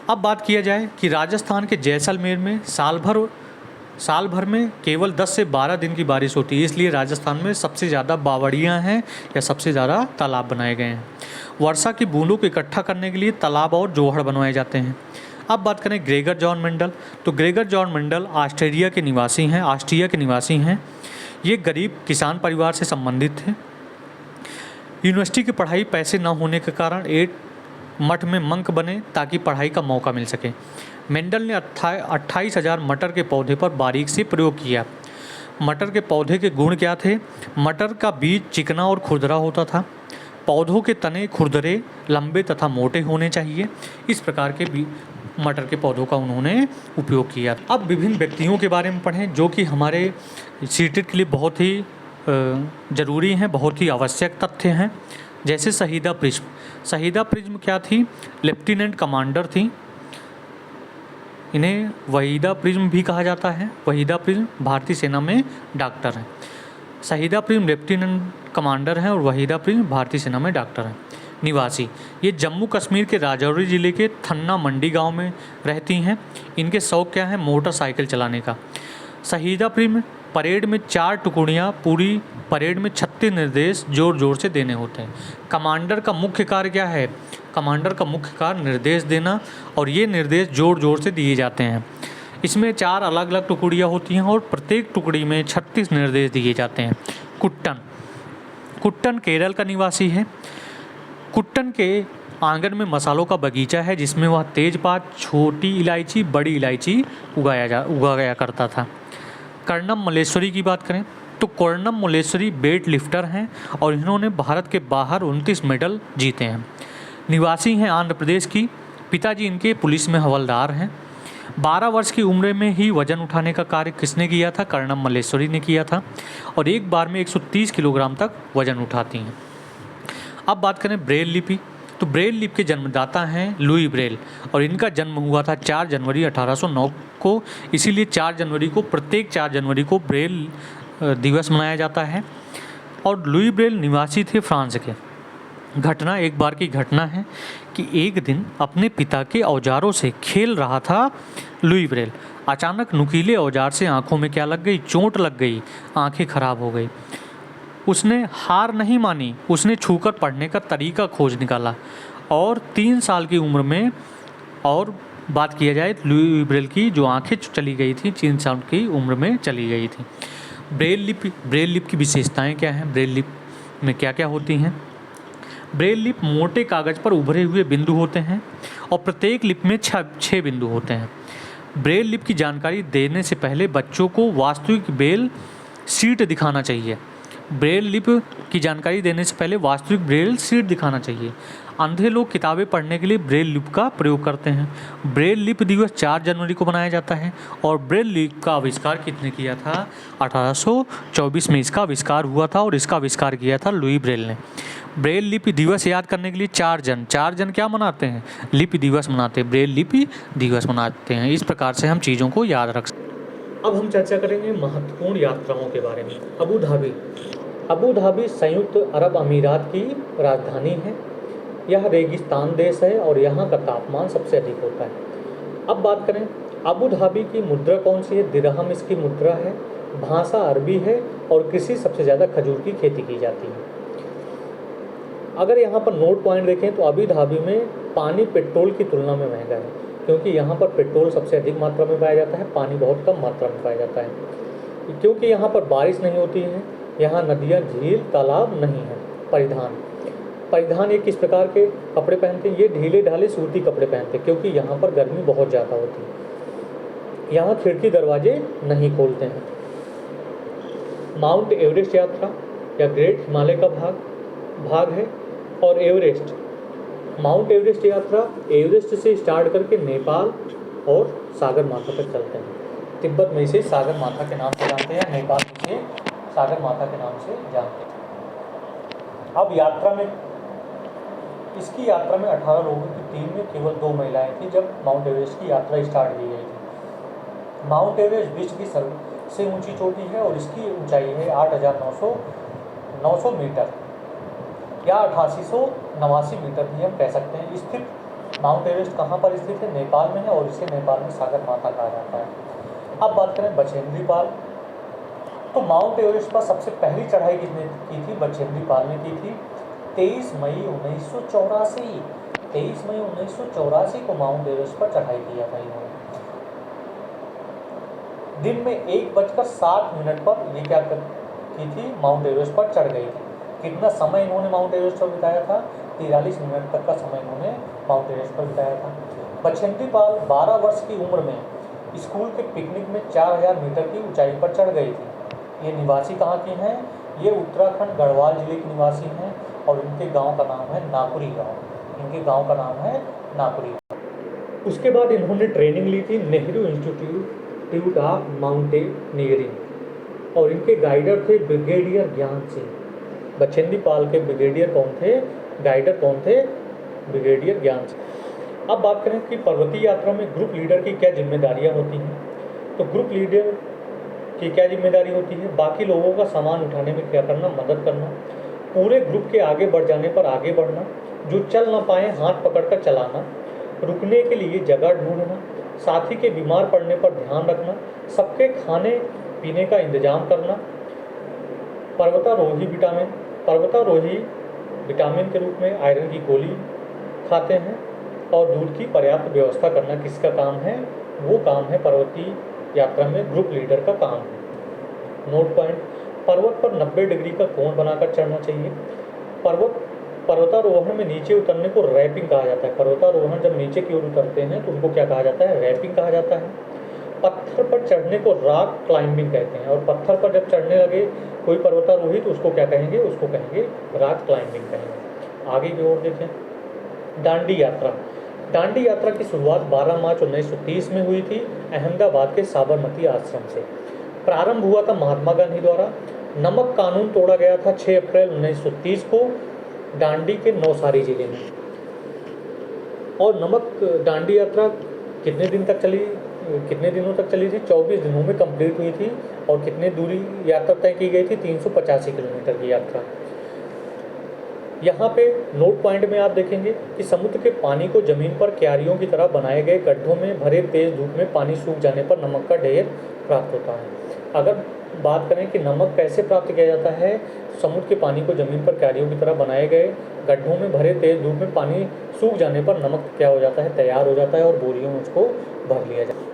अब बात किया जाए कि राजस्थान के जैसलमेर में साल भर में केवल 10 से 12 दिन की बारिश होती है, इसलिए राजस्थान में सबसे ज़्यादा बावड़ियाँ हैं या सबसे ज़्यादा तालाब बनाए गए हैं। वर्षा की बूंदों को इकट्ठा करने के लिए तालाब और जोहड़ बनवाए जाते हैं। अब बात करें ग्रेगर जॉन मेंडल। तो ग्रेगर जॉन मेंडल ऑस्ट्रिया के निवासी हैं। ये गरीब किसान परिवार से संबंधित थे। यूनिवर्सिटी की पढ़ाई पैसे न होने के कारण एक मठ में मंक बने ताकि पढ़ाई का मौका मिल सके। मेंडल ने 28,000 मटर के पौधे पर बारीक से प्रयोग किया। मटर के पौधे के गुण क्या थे? मटर का बीज चिकना और खुरदरा होता था। पौधों के तने खुरदरे, लंबे तथा मोटे होने चाहिए। इस प्रकार के मटर के पौधों का उन्होंने उपयोग किया। अब विभिन्न व्यक्तियों के बारे में पढ़ें जो कि हमारे सीटेट के लिए बहुत ही ज़रूरी हैं, बहुत ही आवश्यक तथ्य हैं। जैसे शहीदा प्रिज्म क्या थी? लेफ्टिनेंट कमांडर थी। इन्हें वहीदा प्रिज्म भी कहा जाता है। वहीदा प्रिज्म भारतीय सेना में डॉक्टर हैं। शहीदा प्रिज्म लेफ्टिनेंट कमांडर हैं और वहीदा प्रिज्म भारतीय सेना में डॉक्टर हैं। निवासी, ये जम्मू कश्मीर के राजौरी ज़िले के थन्ना मंडी गांव में रहती हैं। इनके शौक़ क्या है? मोटरसाइकिल चलाने का। शहीदा प्रिज्म परेड में 4 टुकड़ियाँ, पूरी परेड में 36 निर्देश जोर जोर से देने होते हैं। कमांडर का मुख्य कार्य क्या है? कमांडर का मुख्य कार्य निर्देश देना, और ये निर्देश जोर जोर से दिए जाते हैं। इसमें 4 अलग अलग टुकड़ियाँ होती हैं और प्रत्येक टुकड़ी में 36 निर्देश दिए जाते हैं। कुट्टन केरल का निवासी है। कुट्टन के आंगन में मसालों का बगीचा है जिसमें वह तेजपात, छोटी इलायची, बड़ी इलायची उगाया करता था। कर्णम मल्लेश्वरी की बात करें तो कर्णम मल्लेश्वरी वेट लिफ्टर हैं और इन्होंने भारत के बाहर 29 मेडल जीते हैं। निवासी हैं आंध्र प्रदेश की। पिताजी इनके पुलिस में हवलदार हैं। 12 वर्ष की उम्र में ही वजन उठाने का कार्य किसने किया था? कर्णम मल्लेश्वरी ने किया था, और एक बार में 130 किलोग्राम तक वजन उठाती हैं। अब बात करें ब्रेल लिपि। तो ब्रेल लिपि के जन्मदाता हैं लुई ब्रेल, और इनका जन्म हुआ था 4 जनवरी 1809 को। इसीलिए 4 जनवरी को, प्रत्येक 4 जनवरी को ब्रेल दिवस मनाया जाता है। और लुई ब्रेल निवासी थे फ्रांस के। घटना, एक बार की घटना है कि एक दिन अपने पिता के औजारों से खेल रहा था लुई ब्रेल। अचानक नुकीले औजार से आंखों में क्या लग गई? चोट लग गई, आंखें खराब हो गई। उसने हार नहीं मानी, उसने छूकर पढ़ने का तरीका खोज निकाला, और 3 साल की उम्र में, और बात किया जाए लुई ब्रेल की जो आंखें चली गई थी 3 साल की उम्र में चली गई थी। ब्रेल लिपि की विशेषताएं क्या हैं? ब्रेल लिपि में क्या क्या होती हैं? ब्रेल लिप मोटे कागज़ पर उभरे हुए बिंदु होते हैं और प्रत्येक लिप में 6 बिंदु होते हैं। ब्रेल लिप की जानकारी देने से पहले बच्चों को वास्तविक ब्रेल शीट दिखाना चाहिए। ब्रेल लिप की जानकारी देने से पहले वास्तविक ब्रेल शीट दिखाना चाहिए। अंधे लोग किताबें पढ़ने के लिए ब्रेल लिप का प्रयोग करते हैं। ब्रेल लिप दिवस 4 जनवरी को मनाया जाता है, और ब्रेल लिप का आविष्कार किसने किया था? 1824 में इसका आविष्कार हुआ था, और इसका आविष्कार किया था लुई ब्रेल ने। ब्रेल लिपि दिवस याद करने के लिए 4 जन क्या मनाते हैं? लिपि दिवस मनाते हैं, ब्रेल लिपि दिवस मनाते हैं। इस प्रकार से हम चीज़ों को याद रख सकते हैं। अब हम चर्चा करेंगे महत्वपूर्ण यात्राओं के बारे में। अबू धाबी संयुक्त अरब अमीरात की राजधानी है। यह रेगिस्तान देश है और यहाँ का तापमान सबसे अधिक होता है। अब बात करें अबू धाबी की मुद्रा कौन सी है? दिरहम इसकी मुद्रा है। भाषा अरबी है और कृषि सबसे ज़्यादा खजूर की खेती की जाती है। अगर यहाँ पर नोट पॉइंट देखें तो अबू धाबी में पानी पेट्रोल की तुलना में महंगा है। क्योंकि यहाँ पर पेट्रोल सबसे अधिक मात्रा में पाया जाता है, पानी बहुत कम मात्रा में पाया जाता है। क्योंकि यहाँ पर बारिश नहीं होती है, यहाँ नदियाँ, झील, तालाब नहीं है। परिधान ये किस प्रकार के कपड़े पहनते हैं? ये ढीले ढाले सूती कपड़े पहनते हैं, क्योंकि यहाँ पर गर्मी बहुत ज़्यादा होती है। यहाँ खिड़की दरवाजे नहीं खोलते हैं। माउंट एवरेस्ट यात्रा या ग्रेट हिमालय का भाग है। और एवरेस्ट, माउंट एवरेस्ट यात्रा एवरेस्ट से स्टार्ट करके नेपाल और सागर माथा तक चलते हैं। तिब्बत में इसे सागर माथा के नाम से जानते हैं, नेपाल में इसे सागर माथा के नाम से जानते हैं। अब यात्रा में, इसकी यात्रा में 18 लोगों की टीम में केवल 2 महिलाएं थी जब माउंट एवरेस्ट की यात्रा स्टार्ट की गई थी। माउंट एवरेस्ट विश्व की सबसे ऊंची चोटी है और इसकी ऊंचाई है 8,900 मीटर या 8889 मीटर भी हम कह सकते हैं। स्थित माउंट एवरेस्ट कहाँ पर स्थित है? नेपाल में है और इसे नेपाल में सागर माथा कहा जाता है। अब बात करें बछेंद्री पाल, तो माउंट एवरेस्ट पर सबसे पहली चढ़ाई किसने की थी? बछेंद्री पाल ने की थी 23 मई 1984। 23 मई 1984 को माउंट एवरेस्ट पर चढ़ाई किया था इन्होंने। दिन में 1:07 पर ये क्या की थी? माउंट एवरेस्ट पर चढ़ गई थी। कितना समय इन्होंने माउंट एवरेस्ट पर बिताया था? 43 मिनट तक का समय इन्होंने माउंट एवरेस्ट पर बिताया था। बछेंद्री पाल 12 वर्ष की उम्र में स्कूल के पिकनिक में 4000 मीटर की ऊंचाई पर चढ़ गई थी। ये निवासी कहाँ की हैं? ये उत्तराखंड गढ़वाल जिले की निवासी हैं और इनके गांव का नाम है नाकुरी गांव। इनके गांव का नाम है नाकुरी गांव। उसके बाद इन्होंने ट्रेनिंग ली थी नेहरू इंस्टीट्यूट ऑफ माउंटेनियरिंग और इनके गाइडर थे ब्रिगेडियर ज्ञान सिंह। बछेंद्री पाल के ब्रिगेडियर कौन थे? गाइडर कौन थे? ब्रिगेडियर ज्ञान सिंह। अब बात करें कि पर्वतीय यात्रा में ग्रुप लीडर की क्या जिम्मेदारियां होती हैं, तो ग्रुप लीडर की क्या जिम्मेदारी होती है? बाकी लोगों का सामान उठाने में क्या करना? मदद करना। पूरे ग्रुप के आगे बढ़ जाने पर आगे बढ़ना। जो चल ना पाए हाथ पकड़कर चलाना। रुकने के लिए जगह ढूंढना। साथी के बीमार पड़ने पर ध्यान रखना। सबके खाने पीने का इंतजाम करना। पर्वतारोही विटामिन के रूप में आयरन की गोली खाते हैं और दूध की पर्याप्त व्यवस्था करना किसका काम है? वो काम है पर्वतीय यात्रा में ग्रुप लीडर का काम है। नोट पॉइंट, पर्वत पर 90 डिग्री का कोण बनाकर चढ़ना चाहिए। पर्वतारोहण में नीचे उतरने को रैपिंग कहा जाता है। पर्वतारोहण जब नीचे की ओर उतरते हैं तो उनको क्या कहा जाता है? रैपिंग कहा जाता है। पत्थर पर चढ़ने को रॉक क्लाइंबिंग कहते हैं और पत्थर पर जब चढ़ने लगे कोई पर्वतारोही तो उसको क्या कहेंगे? उसको कहेंगे रॉक क्लाइंबिंग कहेंगे। आगे की ओर देखें, दांडी यात्रा। दांडी यात्रा की शुरुआत 12 मार्च 1930 में हुई थी अहमदाबाद के साबरमती आश्रम से। प्रारंभ हुआ था महात्मा गांधी द्वारा। नमक कानून तोड़ा गया था 6 अप्रैल 1930 को दांडी के नौसारी जिले में। और दांडी यात्रा कितने दिनों तक चली थी? 24 दिनों में कंप्लीट हुई थी। और कितनी दूरी यात्रा तय की गई थी? 385 किलोमीटर की यात्रा। यहाँ पे नोट पॉइंट में आप देखेंगे कि समुद्र के पानी को जमीन पर क्यारियों की तरह बनाए गए गड्ढों में भरे तेज धूप में पानी सूख जाने पर नमक का ढेर प्राप्त होता है। अगर बात करें कि नमक कैसे प्राप्त किया जाता है, समुद्र के पानी को जमीन पर क्यारियों की तरह बनाए गए गड्ढों में भरे तेज धूप में पानी सूख जाने पर नमक क्या हो जाता है? तैयार हो जाता है और बोरियों में उसको भर लिया जाता है।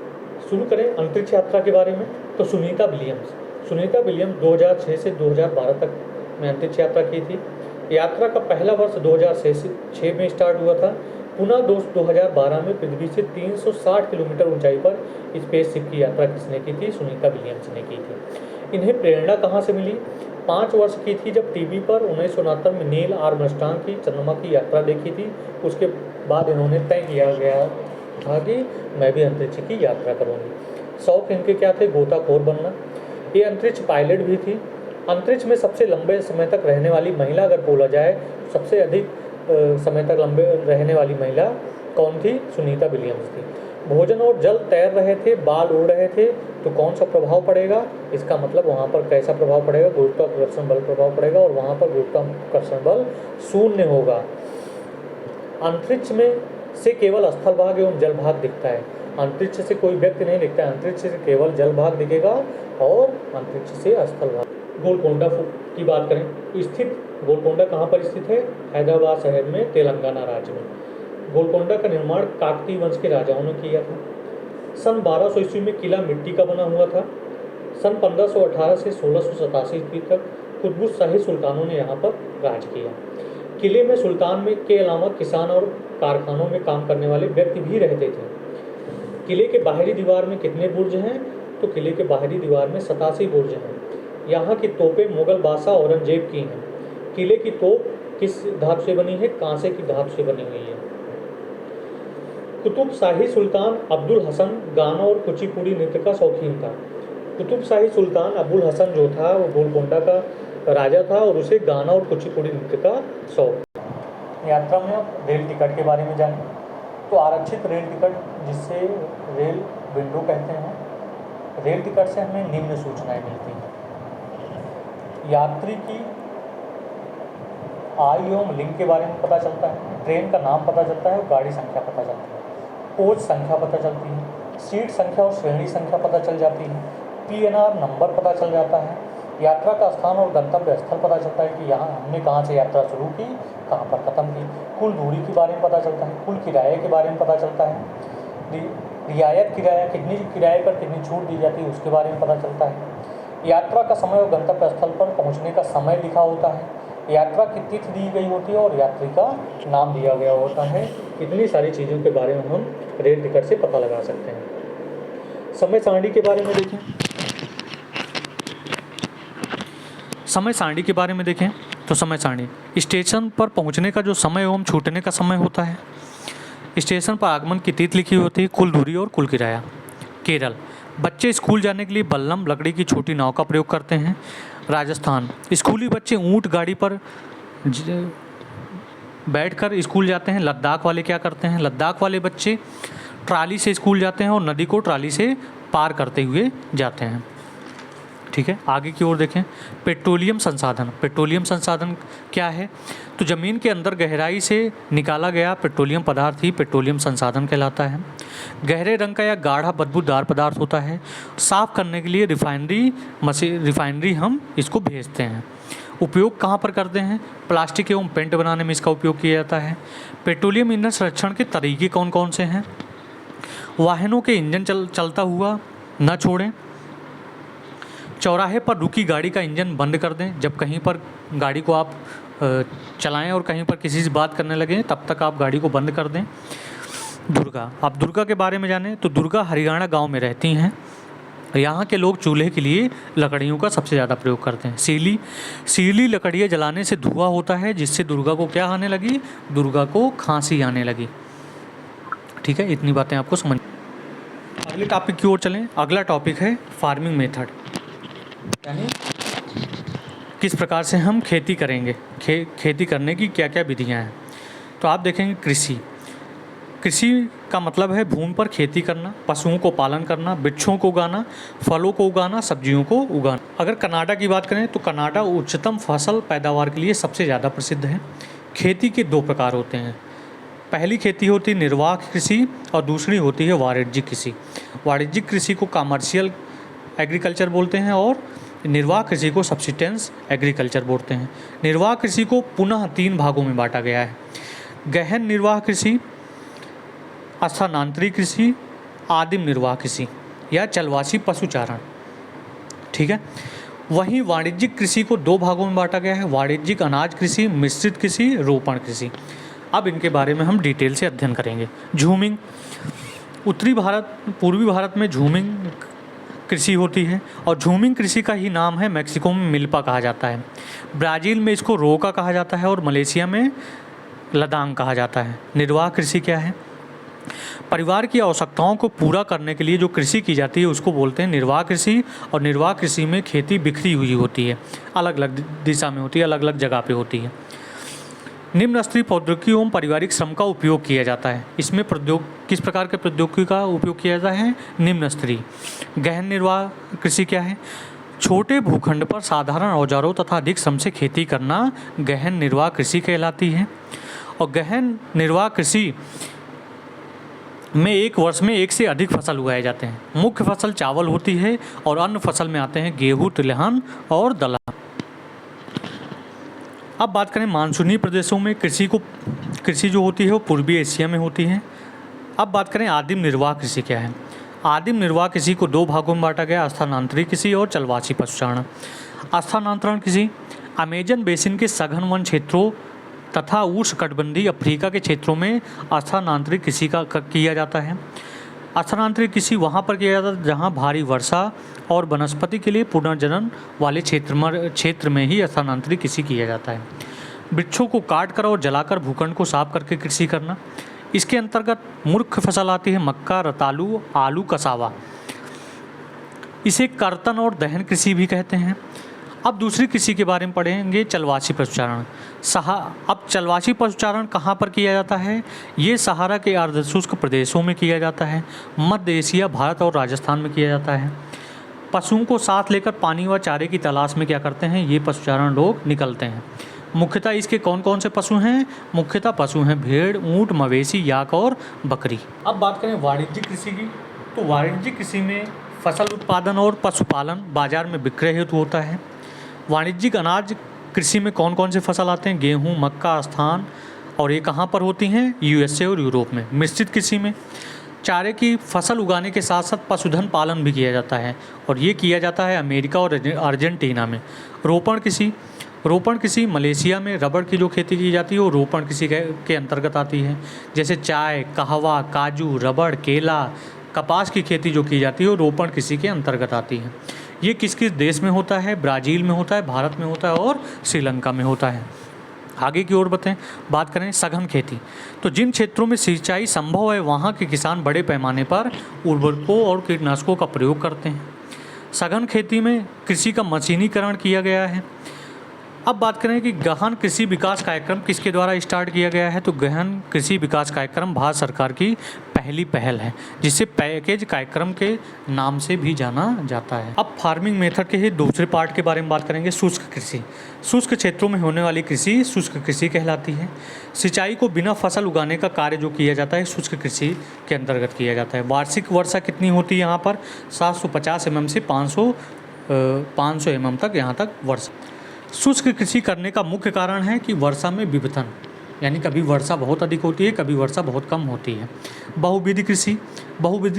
शुरू करें अंतरिक्ष यात्रा के बारे में, तो सुनीता विलियम्स 2006 से 2012 तक में अंतरिक्ष यात्रा की थी। यात्रा का पहला वर्ष 2006 में स्टार्ट हुआ था। पुनः 2012 में पृथ्वी से 360 किलोमीटर ऊंचाई पर स्पेसशिप की यात्रा किसने की थी? सुनीता विलियम्स ने की थी। इन्हें प्रेरणा कहाँ से मिली? 5 वर्ष की थी जब टीवी पर 1969 में नील आर्मस्ट्रांग की चंद्रमा की यात्रा देखी थी। उसके बाद इन्होंने तय किया गया था कि मैं भी अंतरिक्ष की यात्रा करूँगी। शौक इनके क्या थे? गोताखोर बनना। ये अंतरिक्ष पायलट भी थी। अंतरिक्ष में सबसे लंबे समय तक रहने वाली महिला अगर बोला जाए, सबसे अधिक समय तक लंबे रहने वाली महिला कौन थी? सुनीता विलियम्स थी। भोजन और जल तैर रहे थे, बाल उड़ रहे थे, तो कौन सा प्रभाव पड़ेगा? इसका मतलब वहाँ पर कैसा प्रभाव पड़ेगा? गुरुत्वाकर्षण बल प्रभाव पड़ेगा और वहाँ पर गुरुत्वाकर्षण बल 0 होगा। अंतरिक्ष में से केवल स्थल भाग एवं जल भाग दिखता है। अंतरिक्ष से कोई व्यक्ति नहीं दिखता है, अंतरिक्ष से केवल जल भाग दिखेगा और अंतरिक्ष से स्थल भाग। गोलकोंडा की बात करें तो गोलकोंडा कहाँ पर स्थित है? हैदराबाद शहर में, तेलंगाना राज्य में। गोलकोंडा का निर्माण काकतीय वंश के राजाओं ने किया था। सन 1200 ईस्वी में किला मिट्टी का बना हुआ था। सन 1518 से 1687 ईस्वी तक कुतुब शाही सुल्तानों ने यहाँ पर राज किया। किले में सुल्तान में के अलावा किसान और कारखानों में काम करने वाले व्यक्ति भी रहते थे। किले के बाहरी दीवार में कितने बुर्ज हैं? तो किले के बाहरी दीवार में 87 बुर्ज हैं। यहाँ की तोपें मुगल बादशाह औरंगजेब की हैं। किले की तोप किस धातु से बनी है? कांसे की धातु से बनी हुई है। कुतुब शाही सुल्तान अब्दुल हसन गाना और कुचिपुड़ी नृत्य का शौकीन था। कुतुब शाही सुल्तान अब्दुल हसन जो था वो गोलकोंडा का राजा था और उसे गाना और कुचिपुड़ी नृत्य का शौक। यात्रा में अब रेल टिकट के बारे में जानें। तो आरक्षित रेल टिकट, जिससे रेल विंडो कहते हैं, रेल टिकट से हमें निम्न सूचनाएं मिलती हैं। यात्री की आयु एवं लिंग के बारे में पता चलता है, ट्रेन का नाम पता चलता है और गाड़ी संख्या पता चलती है, कोच संख्या पता चलती है, सीट संख्या और श्रेणी संख्या पता चल जाती है, PNR नंबर पता चल जाता है, यात्रा का स्थान और गंतव्य स्थल पता चलता है कि यहाँ हमने कहाँ से यात्रा शुरू की, कहाँ पर ख़त्म की, कुल दूरी के बारे में पता चलता है, कुल किराए के बारे में पता चलता है, रियायत किराया कितनी किराए पर कितनी छूट दी जाती है उसके बारे में पता चलता है, यात्रा का समय और गंतव्य स्थल पर पहुँचने का समय लिखा होता है, यात्रा की तिथि दी गई होती है और यात्री का नाम दिया गया होता है। इतनी सारी चीज़ों के बारे में हम रेल टिकट से पता लगा सकते हैं। समय सारणी के बारे में देखें। समय सारणी के बारे में देखें तो समय सारणी स्टेशन पर पहुंचने का जो समय एवं छूटने का समय होता है, स्टेशन पर आगमन की तिथि लिखी होती है, कुल दूरी और कुल किराया। केरल, बच्चे स्कूल जाने के लिए बल्लम लकड़ी की छोटी नाव का प्रयोग करते हैं। राजस्थान, स्कूली बच्चे ऊंट गाड़ी पर बैठकर स्कूल जाते हैं। लद्दाख वाले क्या करते हैं? लद्दाख वाले बच्चे ट्राली से स्कूल जाते हैं और नदी को ट्राली से पार करते हुए जाते हैं। ठीक है, आगे की ओर देखें। पेट्रोलियम संसाधन, पेट्रोलियम संसाधन क्या है? तो ज़मीन के अंदर गहराई से निकाला गया पेट्रोलियम पदार्थ ही पेट्रोलियम संसाधन कहलाता है। गहरे रंग का या गाढ़ा बदबूदार पदार्थ होता है। साफ़ करने के लिए रिफाइनरी हम इसको भेजते हैं। उपयोग कहाँ पर करते हैं? प्लास्टिक एवं पेंट बनाने में इसका उपयोग किया जाता है। पेट्रोलियम ईंधन संरक्षण के तरीके कौन कौन से हैं? वाहनों के इंजन चलता हुआ न छोड़ें। चौराहे पर रुकी गाड़ी का इंजन बंद कर दें। जब कहीं पर गाड़ी को आप चलाएं और कहीं पर किसी से बात करने लगें तब तक आप गाड़ी को बंद कर दें। दुर्गा, आप दुर्गा के बारे में जानें तो दुर्गा हरियाणा गांव में रहती हैं। यहाँ के लोग चूल्हे के लिए लकड़ियों का सबसे ज़्यादा प्रयोग करते हैं। सीली लकड़ियाँ जलाने से धुआं होता है, जिससे दुर्गा को क्या आने लगी? दुर्गा को खांसी आने लगी। ठीक है, इतनी बातें आपको समझ। अगले टॉपिक की ओर चलें। अगला टॉपिक है फार्मिंग मेथड, यानी किस प्रकार से हम खेती करेंगे, खेती करने की क्या क्या विधियाँ हैं। तो आप देखेंगे कृषि का मतलब है भूमि पर खेती करना, पशुओं को पालन करना, वृक्षों को उगाना, फलों को उगाना, सब्जियों को उगाना। अगर कनाडा की बात करें तो कनाडा उच्चतम फसल पैदावार के लिए सबसे ज़्यादा प्रसिद्ध है। खेती के दो प्रकार होते हैं। पहली खेती होती है निर्वाह कृषि और दूसरी होती है वाणिज्यिक कृषि। वाणिज्यिक कृषि को कमर्शियल एग्रीकल्चर बोलते हैं और निर्वाह कृषि को सब्सिस्टेंस एग्रीकल्चर बोलते हैं। निर्वाह कृषि को पुनः 3 भागों में बांटा गया है: गहन निर्वाह कृषि, स्थानांतरित कृषि, आदिम निर्वाह कृषि या चलवासी पशुचारण। ठीक है, वहीं वाणिज्यिक कृषि को 2 भागों में बांटा गया है: वाणिज्यिक अनाज कृषि, मिश्रित कृषि, रोपण कृषि। अब इनके बारे में हम डिटेल से अध्ययन करेंगे। झूमिंग, पूर्वी भारत में झूमिंग कृषि होती है और झूमिंग कृषि का ही नाम है। मैक्सिको में मिल्पा कहा जाता है, ब्राज़ील में इसको रोका कहा जाता है और मलेशिया में लदांग कहा जाता है। निर्वाह कृषि क्या है? परिवार की आवश्यकताओं को पूरा करने के लिए जो कृषि की जाती है उसको बोलते हैं निर्वाह कृषि। और निर्वाह कृषि में खेती बिखरी हुई होती है, अलग अलग दिशा में होती है, अलग अलग जगह पे होती है। निम्न स्तरीय प्रौद्योगिकी एवं पारिवारिक श्रम का उपयोग किया जाता है। इसमें किस प्रकार के प्रौद्योगिकी का उपयोग किया जाता है? निम्न स्तरीय। गहन निर्वाह कृषि क्या है? छोटे भूखंड पर साधारण औजारों तथा अधिक श्रम से खेती करना गहन निर्वाह कृषि कहलाती है। और गहन निर्वाह कृषि में एक वर्ष में 1 से अधिक फसल उगाए जाते हैं। मुख्य फसल चावल होती है और अन्य फसल में आते हैं गेहूँ, तिलहन और दलहन। अब बात करें मानसूनी प्रदेशों में कृषि जो होती है वो पूर्वी एशिया में होती है। अब बात करें आदिम निर्वाह कृषि क्या है। आदिम निर्वाह कृषि को दो भागों में बांटा गया, स्थानांतरित कृषि और चलवासी पशुचारण। स्थानांतरण कृषि अमेजन बेसिन के सघन वन क्षेत्रों तथा उष्णकटिबंधीय अफ्रीका के क्षेत्रों में स्थानांतरित कृषि का किया जाता है। स्थानांतरित कृषि वहाँ पर किया जाता है जहाँ भारी वर्षा और वनस्पति के लिए पुनर्जनन वाले क्षेत्र में ही स्थानांतरित कृषि किया जाता है। वृक्षों को काट कर और जलाकर भूखंड को साफ करके कृषि करना। इसके अंतर्गत मुख्य फसल आती है मक्का, रतालू, आलू, कसावा। इसे कर्तन और दहन कृषि भी कहते हैं। अब दूसरी कृषि के बारे में पढ़ेंगे, चलवासी पशुचारण। अब चलवासी पशुचारण कहाँ पर किया जाता है? ये सहारा के अर्धशुष्क प्रदेशों में किया जाता है। मध्य एशिया, भारत और राजस्थान में किया जाता है। पशुओं को साथ लेकर पानी व चारे की तलाश में क्या करते हैं? ये पशुचारण लोग निकलते हैं। मुख्यतः इसके कौन कौन से पशु हैं? मुख्यतः पशु हैं भेड़, ऊँट, मवेशी, याक और बकरी। अब बात करें वाणिज्यिक कृषि की, तो वाणिज्यिक कृषि में फसल उत्पादन और पशुपालन बाजार में विक्रय हेतु होता है। वाणिज्यिक अनाज कृषि में कौन कौन से फसल आते हैं? गेहूँ, मक्का, स्थान, और ये कहाँ पर होती हैं? यूएसए और यूरोप में। मिश्रित कृषि में चारे की फसल उगाने के साथ साथ पशुधन पालन भी किया जाता है, और ये किया जाता है अमेरिका और अर्जेंटीना में। रोपण कृषि मलेशिया में रबड़ की जो खेती की जाती है वो रोपण कृषि के अंतर्गत आती है। जैसे चाय, कहवा, काजू, रबड़, केला, कपास की खेती जो की जाती है वो रोपण कृषि के अंतर्गत आती है। ये किस किस देश में होता है? ब्राज़ील में होता है, भारत में होता है और श्रीलंका में होता है। आगे की ओर बात करें सघन खेती, तो जिन क्षेत्रों में सिंचाई संभव है वहाँ के किसान बड़े पैमाने पर उर्वरकों और कीटनाशकों का प्रयोग करते हैं। सघन खेती में कृषि का मशीनीकरण किया गया है। अब बात करें कि गहन कृषि विकास कार्यक्रम किसके द्वारा स्टार्ट किया गया है, तो गहन कृषि विकास कार्यक्रम भारत सरकार की पहली पहल है, जिसे पैकेज कार्यक्रम के नाम से भी जाना जाता है। अब फार्मिंग मेथड के ही दूसरे पार्ट के बारे में बात करेंगे, शुष्क कृषि। शुष्क क्षेत्रों में होने वाली कृषि शुष्क कृषि कहलाती है। सिंचाई को बिना फसल उगाने का कार्य जो किया जाता है शुष्क कृषि के अंतर्गत किया जाता है। वार्षिक वर्षा कितनी होती है यहाँ पर? 750 mm से 500 mm तक यहाँ तक वर्षा। शुष्क कृषि करने का मुख्य कारण है कि वर्षा में विविधता, यानी कभी वर्षा बहुत अधिक होती है, कभी वर्षा बहुत कम होती है। बहुविधि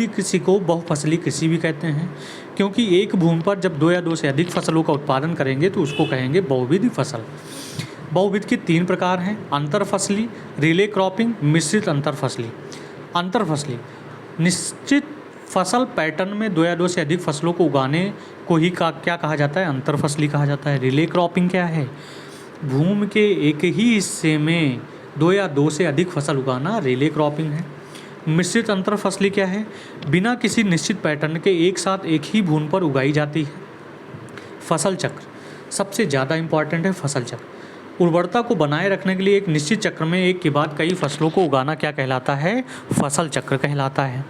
कृषि को बहुफसली कृषि भी कहते हैं, क्योंकि एक भूमि पर जब 2 या 2 से अधिक फसलों का उत्पादन करेंगे तो उसको कहेंगे बहुविधि फसल। बहुविधि के 3 प्रकार हैं, अंतरफसली, रिले क्रॉपिंग, मिश्रित अंतरफसली। अंतरफसली निश्चित फसल पैटर्न में 2 या 2 से अधिक फसलों को उगाने को ही क्या कहा जाता है? अंतरफसली कहा जाता है। रिले क्रॉपिंग क्या है? भूमि के एक ही हिस्से में 2 या 2 से अधिक फसल उगाना रिले क्रॉपिंग है। मिश्रित अंतरफसली क्या है? बिना किसी निश्चित पैटर्न के एक साथ एक ही भूमि पर उगाई जाती है। फसल चक्र सबसे ज़्यादा इम्पॉर्टेंट है। फसल चक्र उर्वरता को बनाए रखने के लिए एक निश्चित चक्र में एक के बाद कई फसलों को उगाना क्या कहलाता है? फसल चक्र कहलाता है।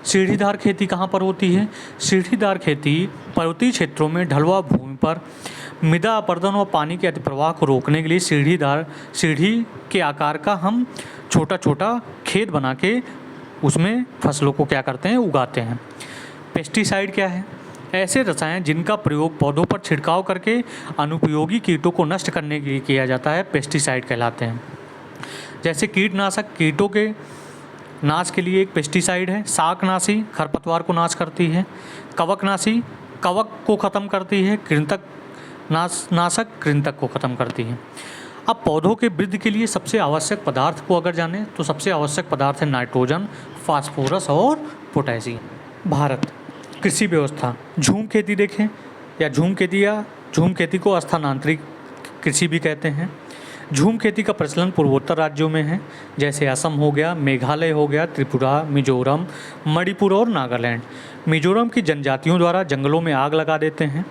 सीढ़ीदार खेती कहाँ पर होती है? सीढ़ीदार खेती पर्वतीय क्षेत्रों में ढलवा भूमि पर मृदा अपरदन और पानी के अतिप्रवाह को रोकने के लिए सीढ़ी के आकार का हम छोटा छोटा खेत बना के उसमें फसलों को क्या करते हैं? उगाते हैं। पेस्टिसाइड क्या है? ऐसे रसायन जिनका प्रयोग पौधों पर छिड़काव करके अनुपयोगी कीटों को नष्ट करने के लिए किया जाता है, पेस्टिसाइड कहलाते हैं। जैसे कीटनाशक कीटों के नाश के लिए एक पेस्टिसाइड है। शाकनाशी खरपतवार को नाश करती है। कवकनाशी कवक को ख़त्म करती है। नाशक कृंतक को ख़त्म करती है। अब पौधों के वृद्धि के लिए सबसे आवश्यक पदार्थ को अगर जानें तो सबसे आवश्यक पदार्थ है नाइट्रोजन, फास्फोरस और पोटेशियम। भारत कृषि व्यवस्था, झूम खेती देखें या झूम खेती को स्थानांतरित कृषि भी कहते हैं। झूम खेती का प्रचलन पूर्वोत्तर राज्यों में है, जैसे असम हो गया, मेघालय हो गया, त्रिपुरा, मिजोरम, मणिपुर और नागालैंड। मिजोरम की जनजातियों द्वारा जंगलों में आग लगा देते हैं।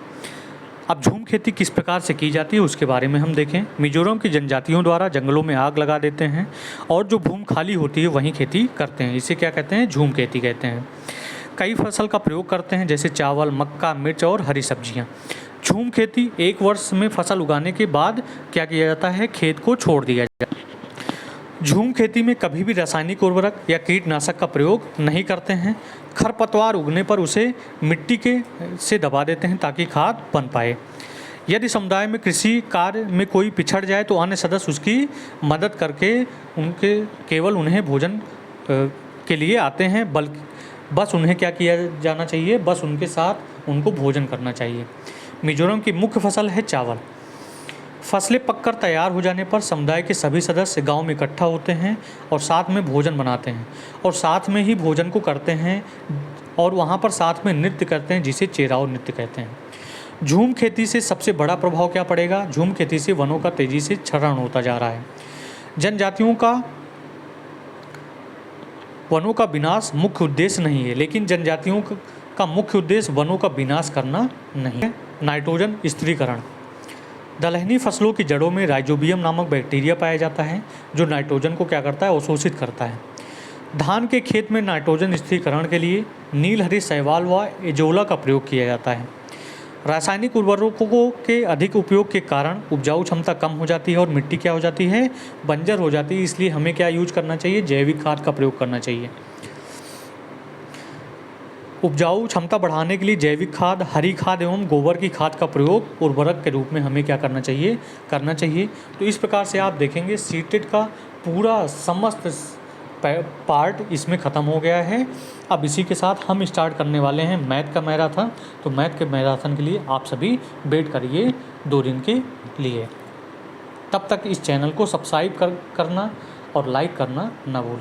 अब झूम खेती किस प्रकार से की जाती है उसके बारे में हम देखें। मिजोरम की जनजातियों द्वारा जंगलों में आग लगा देते हैं और जो भूमि खाली होती है वहीं खेती करते हैं। इसे क्या कहते हैं? झूम खेती कहते हैं। कई फसल का प्रयोग करते हैं, जैसे चावल, मक्का, मिर्च और हरी सब्जियाँ। झूम खेती एक वर्ष में फसल उगाने के बाद क्या किया जाता है? खेत को छोड़ दिया जाता है। झूम खेती में कभी भी रासायनिक उर्वरक या कीटनाशक का प्रयोग नहीं करते हैं। खरपतवार उगने पर उसे मिट्टी से दबा देते हैं ताकि खाद बन पाए। यदि समुदाय में कृषि कार्य में कोई पिछड़ जाए तो अन्य सदस्य उसकी मदद करके केवल उन्हें भोजन के लिए आते हैं, बल्कि बस उन्हें क्या किया जाना चाहिए, बस उनके साथ उनको भोजन करना चाहिए। मिजोरम की मुख्य फसल है चावल। फसलें पककर तैयार हो जाने पर समुदाय के सभी सदस्य गांव में इकट्ठा होते हैं और साथ में भोजन बनाते हैं और साथ में ही भोजन को करते हैं और वहाँ पर साथ में नृत्य करते हैं, जिसे चेराव नृत्य कहते हैं। झूम खेती से सबसे बड़ा प्रभाव क्या पड़ेगा? झूम खेती से वनों का तेजी से क्षरण होता जा रहा है। जनजातियों का वनों का विनाश मुख्य उद्देश्य नहीं है, लेकिन जनजातियों का मुख्य उद्देश्य वनों का विनाश करना नहीं है। नाइट्रोजन स्थिरीकरण। दलहनी फसलों की जड़ों में राइजोबियम नामक बैक्टीरिया पाया जाता है, जो नाइट्रोजन को क्या करता है? अवशोषित करता है। धान के खेत में नाइट्रोजन स्थिरीकरण के लिए नीलहरी शैवाल व एजोला का प्रयोग किया जाता है। रासायनिक उर्वरकों के अधिक उपयोग के कारण उपजाऊ क्षमता कम हो जाती है और मिट्टी क्या हो जाती है? बंजर हो जाती है। इसलिए हमें क्या यूज करना चाहिए? जैविक खाद का प्रयोग करना चाहिए। उपजाऊ क्षमता बढ़ाने के लिए जैविक खाद, हरी खाद एवं गोबर की खाद का प्रयोग उर्वरक के रूप में हमें क्या करना चाहिए। तो इस प्रकार से आप देखेंगे सीटेट का पूरा समस्त पार्ट इसमें ख़त्म हो गया है। अब इसी के साथ हम स्टार्ट करने वाले हैं मैथ का मैराथन। तो मैथ के मैराथन के लिए आप सभी वेट करिए 2 दिन के लिए। तब तक इस चैनल को सब्सक्राइब करना और लाइक करना ना भूलें।